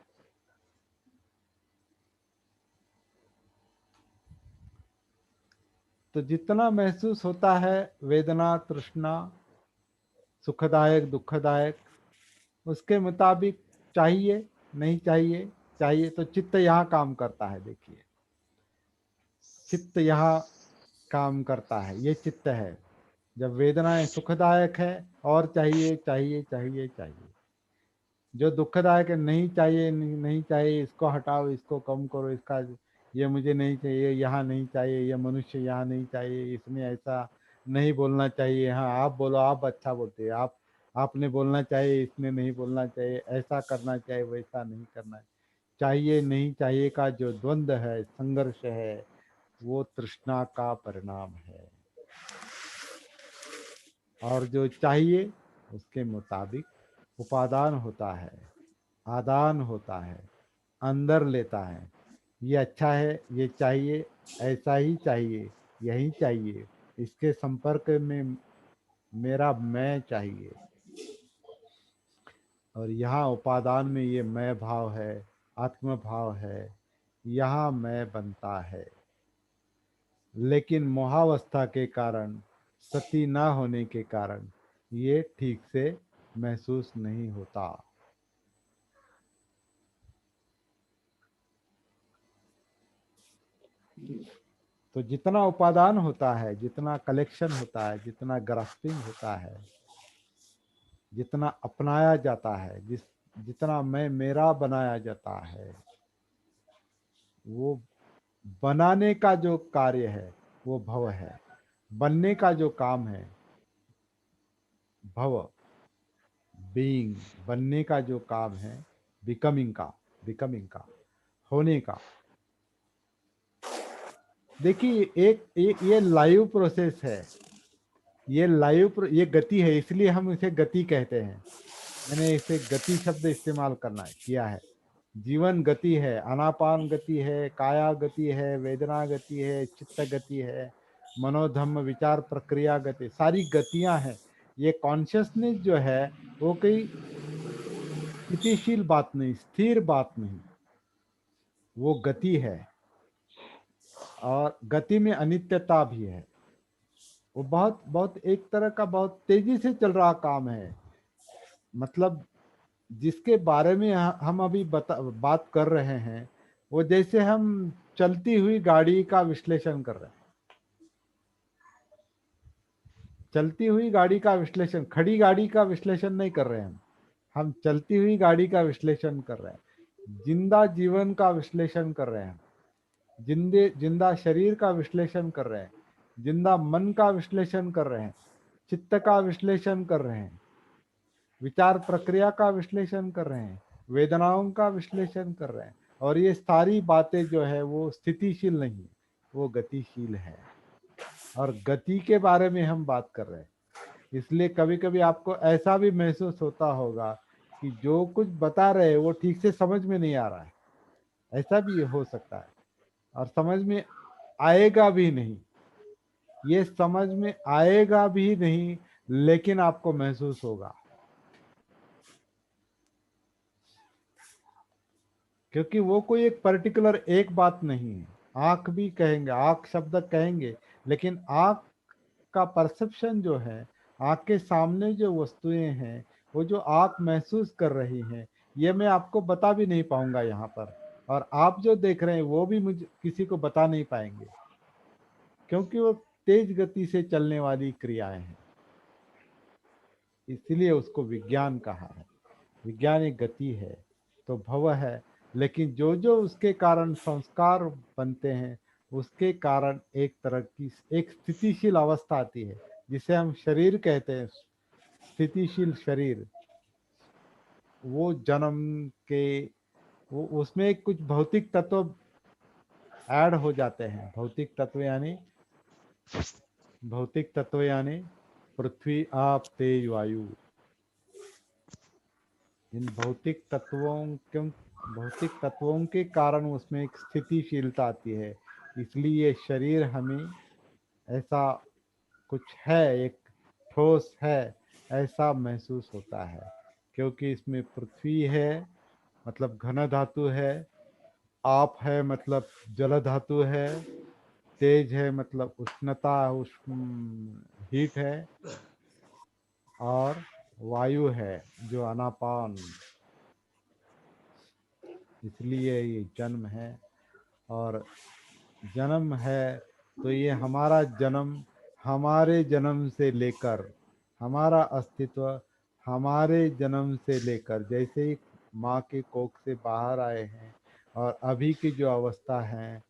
A: तो जितना महसूस होता है वेदना, तृष्णा, सुखदायक, दुखदायक, उसके मुताबिक चाहिए, नहीं चाहिए, चाहिए तो चित्त यहाँ काम करता है। देखिए, चित्त यहाँ काम करता है, ये चित्त है। जब वेदनाएं सुखदायक है और चाहिए चाहिए चाहिए चाहिए, जो दुखदायक है नहीं चाहिए, नहीं चाहिए, इसको हटाओ, इसको कम करो, इसका ये मुझे नहीं चाहिए, यहाँ नहीं चाहिए, ये मनुष्य यहाँ नहीं चाहिए, इसमें ऐसा नहीं बोलना चाहिए, हाँ आप बोलो, आप अच्छा बोलते हैं, आपने बोलना चाहिए, इसने नहीं बोलना चाहिए, ऐसा करना चाहिए, वैसा नहीं करना चाहिए। नहीं चाहिए का जो द्वंद्व है, संघर्ष है, वो तृष्णा का परिणाम है। और जो चाहिए उसके मुताबिक उपादान होता है, आदान होता है, अंदर लेता है। ये अच्छा है, ये चाहिए, ऐसा ही चाहिए, यही चाहिए, इसके संपर्क में मेरा मैं चाहिए। और यहाँ उपादान में ये मैं भाव है, आत्म भाव है, यहाँ मैं बनता है। लेकिन मोहावस्था के कारण, सती ना होने के कारण ये ठीक से महसूस नहीं होता। तो जितना उपादान होता है, जितना कलेक्शन होता है, जितना ग्रास्पिंग होता है, जितना अपनाया जाता है, जितना मैं मेरा बनाया जाता है, वो बनाने का जो कार्य है वो भव है। बनने का जो काम है भव, बीइंग, बनने का जो काम है बिकमिंग का, होने का। देखिए एक ये लाइव प्रोसेस है, ये गति है, इसलिए हम इसे गति कहते हैं। मैंने इसे गति शब्द इस्तेमाल किया है। जीवन गति है, आनापान गति है, काया गति है, वेदना गति है, चित्त गति है, मनोधम्म विचार प्रक्रिया गति, सारी गतियां हैं। ये कॉन्शियसनेस जो है वो कोई स्थितिशील बात नहीं, स्थिर बात नहीं, वो गति है। और गति में अनित्यता भी है। वो बहुत बहुत एक तरह का बहुत तेजी से चल रहा काम है। मतलब जिसके बारे में हम अभी बात कर रहे हैं, वो जैसे हम चलती हुई गाड़ी का विश्लेषण कर रहे हैं। चलती हुई गाड़ी का विश्लेषण, खड़ी गाड़ी का विश्लेषण नहीं कर रहे हैं हम चलती हुई गाड़ी का विश्लेषण कर रहे हैं। जिंदा जीवन का विश्लेषण कर रहे हैं, जिंदा शरीर का विश्लेषण कर रहे हैं, जिंदा मन का विश्लेषण कर रहे हैं, चित्त का विश्लेषण कर रहे हैं, विचार प्रक्रिया का विश्लेषण कर रहे हैं, वेदनाओं का विश्लेषण कर रहे हैं। और ये सारी बातें जो है वो स्थितिशील नहीं, वो गतिशील है। और गति के बारे में हम बात कर रहे हैं, इसलिए कभी कभी आपको ऐसा भी महसूस होता होगा कि जो कुछ बता रहे हैं वो ठीक से समझ में नहीं आ रहा है। ऐसा भी हो सकता है, और समझ में आएगा भी नहीं। ये समझ में आएगा भी नहीं, लेकिन आपको महसूस होगा, क्योंकि वो कोई एक पर्टिकुलर एक बात नहीं है। आंख भी कहेंगे, आंख शब्द कहेंगे, लेकिन आंख का परसेप्शन जो है, आंख के सामने जो वस्तुएं हैं, वो जो आंख महसूस कर रही हैं, ये मैं आपको बता भी नहीं पाऊंगा यहाँ पर। और आप जो देख रहे हैं वो भी मुझे किसी को बता नहीं पाएंगे, क्योंकि वो तेज गति से चलने वाली क्रियाएं हैं। इसलिए उसको विज्ञान कहा है। विज्ञान एक गति है तो भव है, लेकिन जो जो उसके कारण संस्कार बनते हैं, उसके कारण एक तरह की एक स्थितिशील अवस्था आती है, जिसे हम शरीर कहते हैं, स्थितिशील शरीर। वो जन्म के वो उसमें कुछ भौतिक तत्व ऐड हो जाते हैं। भौतिक तत्व यानी पृथ्वी, आप, तेज, वायु। इन भौतिक तत्वों के कारण उसमें एक स्थितिशीलता आती है। इसलिए शरीर हमें ऐसा कुछ है, एक ठोस है, ऐसा महसूस होता है, क्योंकि इसमें पृथ्वी है मतलब घन धातु है, आप है मतलब जल धातु है, तेज है मतलब उष्णता, हीट है, और वायु है जो अनापान। इसलिए ये जन्म है। और जन्म है तो ये हमारा जन्म, हमारे जन्म से लेकर, हमारा अस्तित्व हमारे जन्म से लेकर, जैसे ही माँ के कोख से बाहर आए हैं और अभी की जो अवस्था है,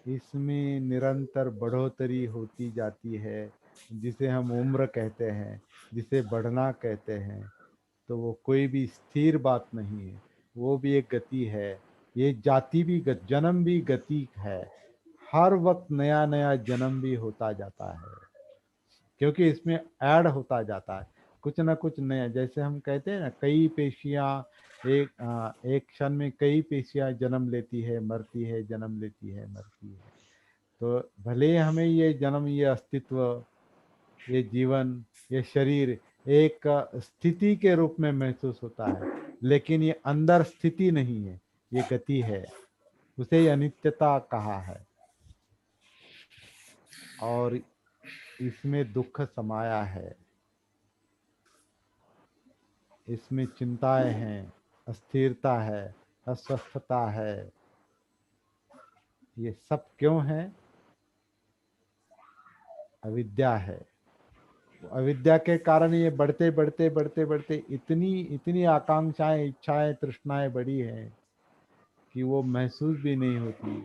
A: इसमें निरंतर बढ़ोतरी होती जाती है, जिसे हम उम्र कहते हैं, जिसे बढ़ना कहते हैं। तो वो कोई भी स्थिर बात नहीं है, वो भी एक गति है। ये जाति भी जन्म भी गति है। हर वक्त नया नया जन्म भी होता जाता है। क्योंकि इसमें ऐड होता जाता है कुछ ना कुछ नया। जैसे हम कहते हैं ना, कई पेशियां एक क्षण में कई पेशियां जन्म लेती है, मरती है, जन्म लेती है, मरती है। तो भले ही हमें ये जन्म, ये अस्तित्व, ये जीवन, ये शरीर एक स्थिति के रूप में महसूस होता है, लेकिन ये अंदर स्थिति नहीं है, ये गति है। उसे अनित्यता कहा है। और इसमें दुख समाया है, इसमें चिंताएं हैं, अस्थिरता है, अस्वस्थता है। ये सब क्यों है? अविद्या है। अविद्या के कारण ये बढ़ते बढ़ते बढ़ते बढ़ते इतनी आकांक्षाएं, इच्छाएं, तृष्णाएं बढ़ी हैं कि वो महसूस भी नहीं होती,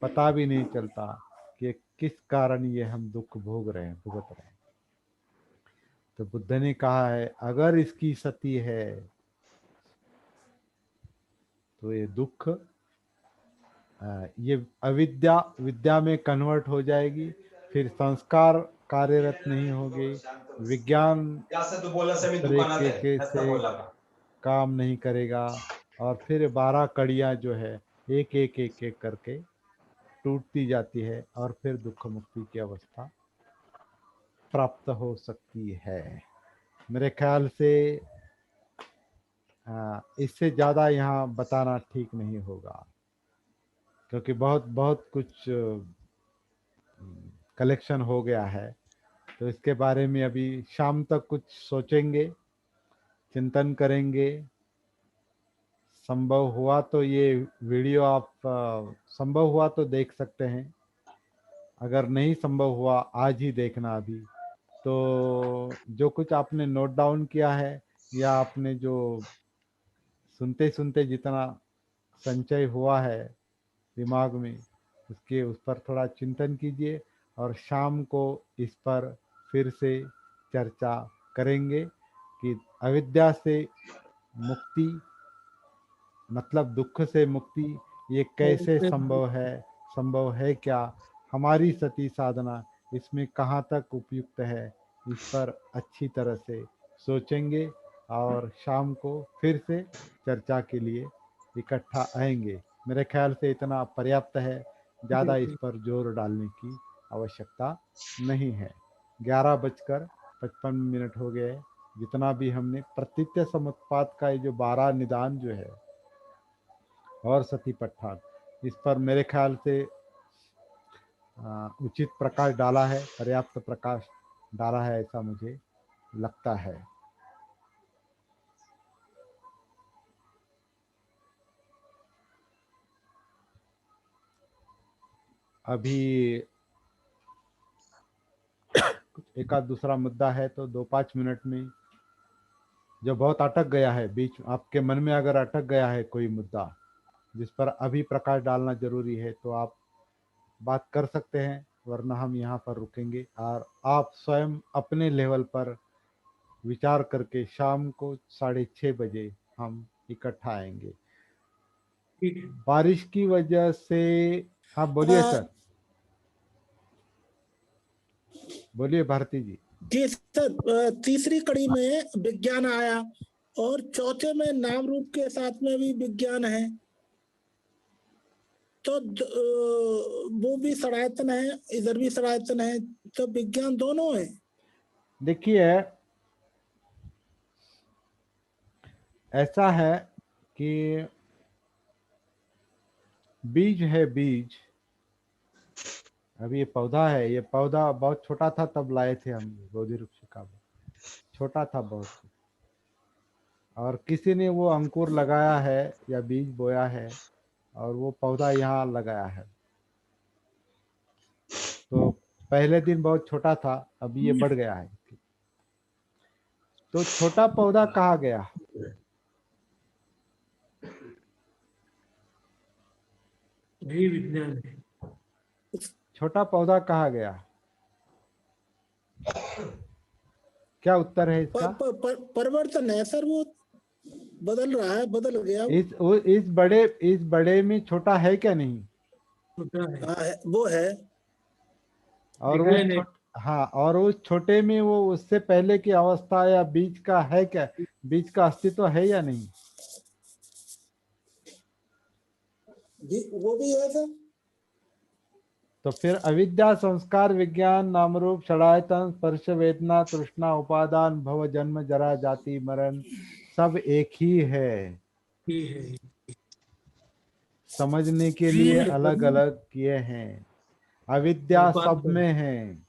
A: पता भी नहीं चलता कि किस कारण ये हम दुख भोग रहे हैं, भुगत रहे हैं। तो बुद्ध ने कहा है, अगर इसकी सती है तो ये दुख, ये अविद्या विद्या में कन्वर्ट हो जाएगी, फिर संस्कार कार्यरत नहीं होंगे, विज्ञान तरीके से काम नहीं करेगा, और फिर 12 कड़ियाँ जो है एक एक एक एक करके टूटती जाती है, और फिर दुख मुक्ति की अवस्था प्राप्त हो सकती है। मेरे ख्याल से इससे ज़्यादा यहाँ बताना ठीक नहीं होगा, क्योंकि बहुत बहुत कुछ कलेक्शन हो गया है। तो इसके बारे में अभी शाम तक कुछ सोचेंगे, चिंतन करेंगे। संभव हुआ तो ये वीडियो आप संभव हुआ तो देख सकते हैं, अगर नहीं संभव हुआ आज ही देखना। अभी तो जो कुछ आपने नोट डाउन किया है, या आपने जो सुनते सुनते जितना संचय हुआ है दिमाग में, उस पर थोड़ा चिंतन कीजिए, और शाम को इस पर फिर से चर्चा करेंगे कि अविद्या से मुक्ति, मतलब दुख से मुक्ति, ये कैसे संभव है क्या, हमारी सती साधना इसमें कहाँ तक उपयुक्त है, इस पर अच्छी तरह से सोचेंगे, और शाम को फिर से चर्चा के लिए इकट्ठा आएंगे। मेरे ख्याल से इतना पर्याप्त है, ज़्यादा इस पर जोर डालने की आवश्यकता नहीं है। 11:55 हो गए। जितना भी हमने प्रतीत्य समुत्पाद का ये जो 12 निदान जो है और सतीपट्ठान, इस पर मेरे ख्याल से उचित प्रकाश डाला है, पर्याप्त प्रकाश डाला है, ऐसा मुझे लगता है। अभी एक आध दूसरा मुद्दा है तो 2-5 मिनट में, जो बहुत अटक गया है बीच, आपके मन में अगर अटक गया है कोई मुद्दा जिस पर अभी प्रकाश डालना जरूरी है, तो आप बात कर सकते हैं, वरना हम यहाँ पर रुकेंगे और आप स्वयं अपने लेवल पर विचार करके शाम को 6:30 बजे हम इकट्ठा आएंगे।
F: ठीक है।
A: बारिश की वजह से, हाँ बोलिए सर, बोलिए भारती जी।
E: जी सर, तीसरी कड़ी में विज्ञान आया और चौथे में नाम रूप के साथ में भी विज्ञान है, तो वो भी सनातन है, इधर भी सनातन है, तो विज्ञान दोनों है।
A: देखिए, ऐसा है कि बीज है, बीज अभी ये पौधा है, ये पौधा बहुत छोटा था तब लाए थे हम बोधि वृक्ष का, छोटा था बहुत, और किसी ने वो अंकुर लगाया है या बीज बोया है और वो पौधा यहाँ लगाया है। तो पहले दिन बहुत छोटा था, अभी ये बढ़ गया है। तो छोटा पौधा कहाँ गया?
F: यही विज्ञान है।
A: छोटा पौधा कहाँ गया? क्या उत्तर है इसका?
E: परिवर्तन है सर, वो बदल रहा है, बदल गया।
A: इस बड़े में छोटा है क्या नहीं?
F: छोटा है।
E: हाँ, वो है।
A: और हाँ, और उस छोटे में वो उससे पहले की अवस्था या बीज का है क्या, बीज का अस्तित्व है या नहीं?
E: वो भी है सर।
A: तो फिर अविद्या, संस्कार, विज्ञान, नाम रूप, षडायतन, स्पर्श, वेदना, तृष्णा, उपादान, भव, जन्म, जरा, जाति, मरण सब एक ही है।
F: ये है।
A: समझने के लिए अलग अलग किए हैं। अविद्या सब में है,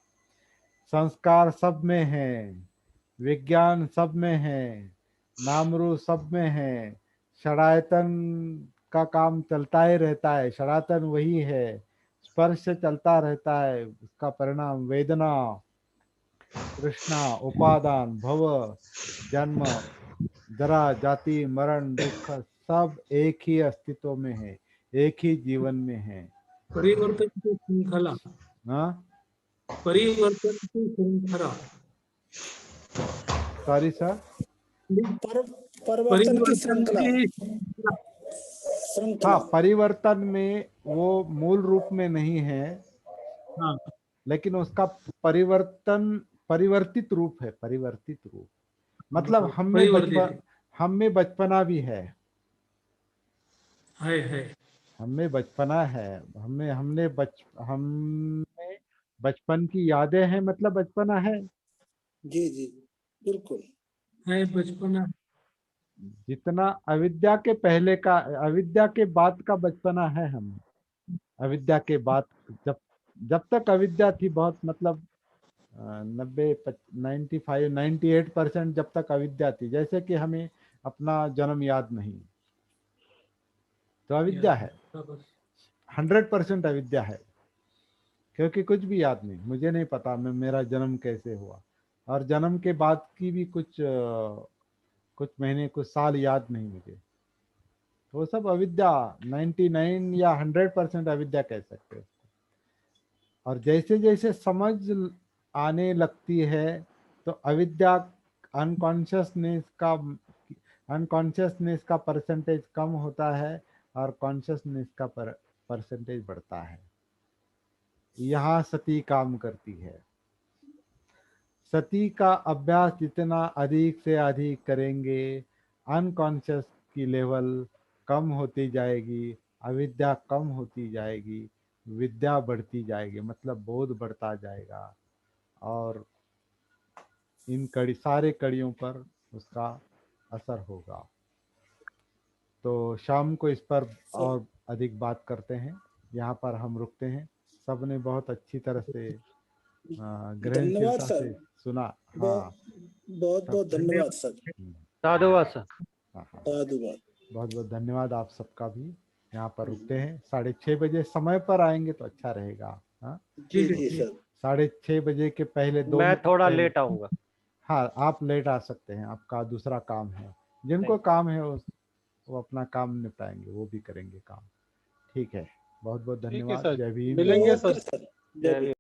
A: संस्कार सब में है, विज्ञान सब में है, नाम रूप सब में है। षडायतन का काम चलता ही रहता है, षडायतन वही है। स्पर्श से चलता रहता है, उसका परिणाम वेदना, तृष्णा, उपादान, भव, जन्म, जरा, जाति, मरण, दुख सब एक ही अस्तित्व में है, एक ही जीवन में है।
F: परिवर्तन की श्रृंखला।
A: हाँ,
F: परिवर्तन की श्रृंखला।
A: Sorry sir.
E: परिवर्तन की श्रृंखला।
A: हाँ, परिवर्तन में वो मूल रूप में नहीं है,
F: हाँ,
A: लेकिन उसका परिवर्तन परिवर्तित रूप है, परिवर्तित रूप। मतलब हम में बचपना भी है। हमें बचपना है, हमने बचपन की यादें हैं, मतलब बचपना है।
E: जी जी बिल्कुल
F: है बचपना।
A: जितना अविद्या के पहले का, अविद्या के बाद का बचपना है हम। अविद्या के बाद, जब तक अविद्या थी, बहुत मतलब 95-98% जब तक अविद्या थी, जैसे कि हमें अपना जन्म याद नहीं, तो अविद्या है। 100% अविद्या है, क्योंकि कुछ भी याद नहीं, मुझे नहीं पता मेरा जन्म कैसे हुआ, और जन्म के बाद की भी कुछ महीने, कुछ साल याद नहीं मुझे। तो वो सब अविद्या, 99 या 100% अविद्या कह सकते हैं। और जैसे जैसे समझ आने लगती है, तो अविद्या, अनकॉन्शियसनेस का परसेंटेज कम होता है और कॉन्शियसनेस का परसेंटेज बढ़ता है। यहाँ सती काम करती है। सती का अभ्यास जितना अधिक से अधिक करेंगे, अनकॉन्शियस की लेवल कम होती जाएगी, अविद्या कम होती जाएगी, विद्या बढ़ती जाएगी, मतलब बोध बढ़ता जाएगा, और इन सारे कड़ियों पर उसका असर होगा। तो शाम को इस पर और अधिक बात करते हैं, यहाँ पर हम रुकते हैं। सब ने बहुत अच्छी तरह से ग्रहणशीलता से सुना। हाँ,
E: बहुत बहुत धन्यवाद सर।
C: साधुवाद सर।
A: हाँ,
E: साधुवाद।
A: बहुत बहुत धन्यवाद आप सबका भी। यहाँ पर रुकते हैं, 6:30 बजे समय पर आएंगे तो अच्छा रहेगा। हाँ
E: जी जी सर।
A: 6:30 बजे के पहले 2
C: मैं
A: मिनट
C: थोड़ा
A: पहले।
C: लेट आऊंगा।
A: हाँ, आप लेट आ सकते हैं, आपका दूसरा काम है। जिनको काम है वो अपना काम निपटाएंगे, वो भी करेंगे काम। ठीक है, बहुत बहुत
D: ठीक है
A: धन्यवाद।
D: सर,
A: जय भीम।
D: मिलेंगे
E: ओके
D: सर।
E: सर। जय भीम।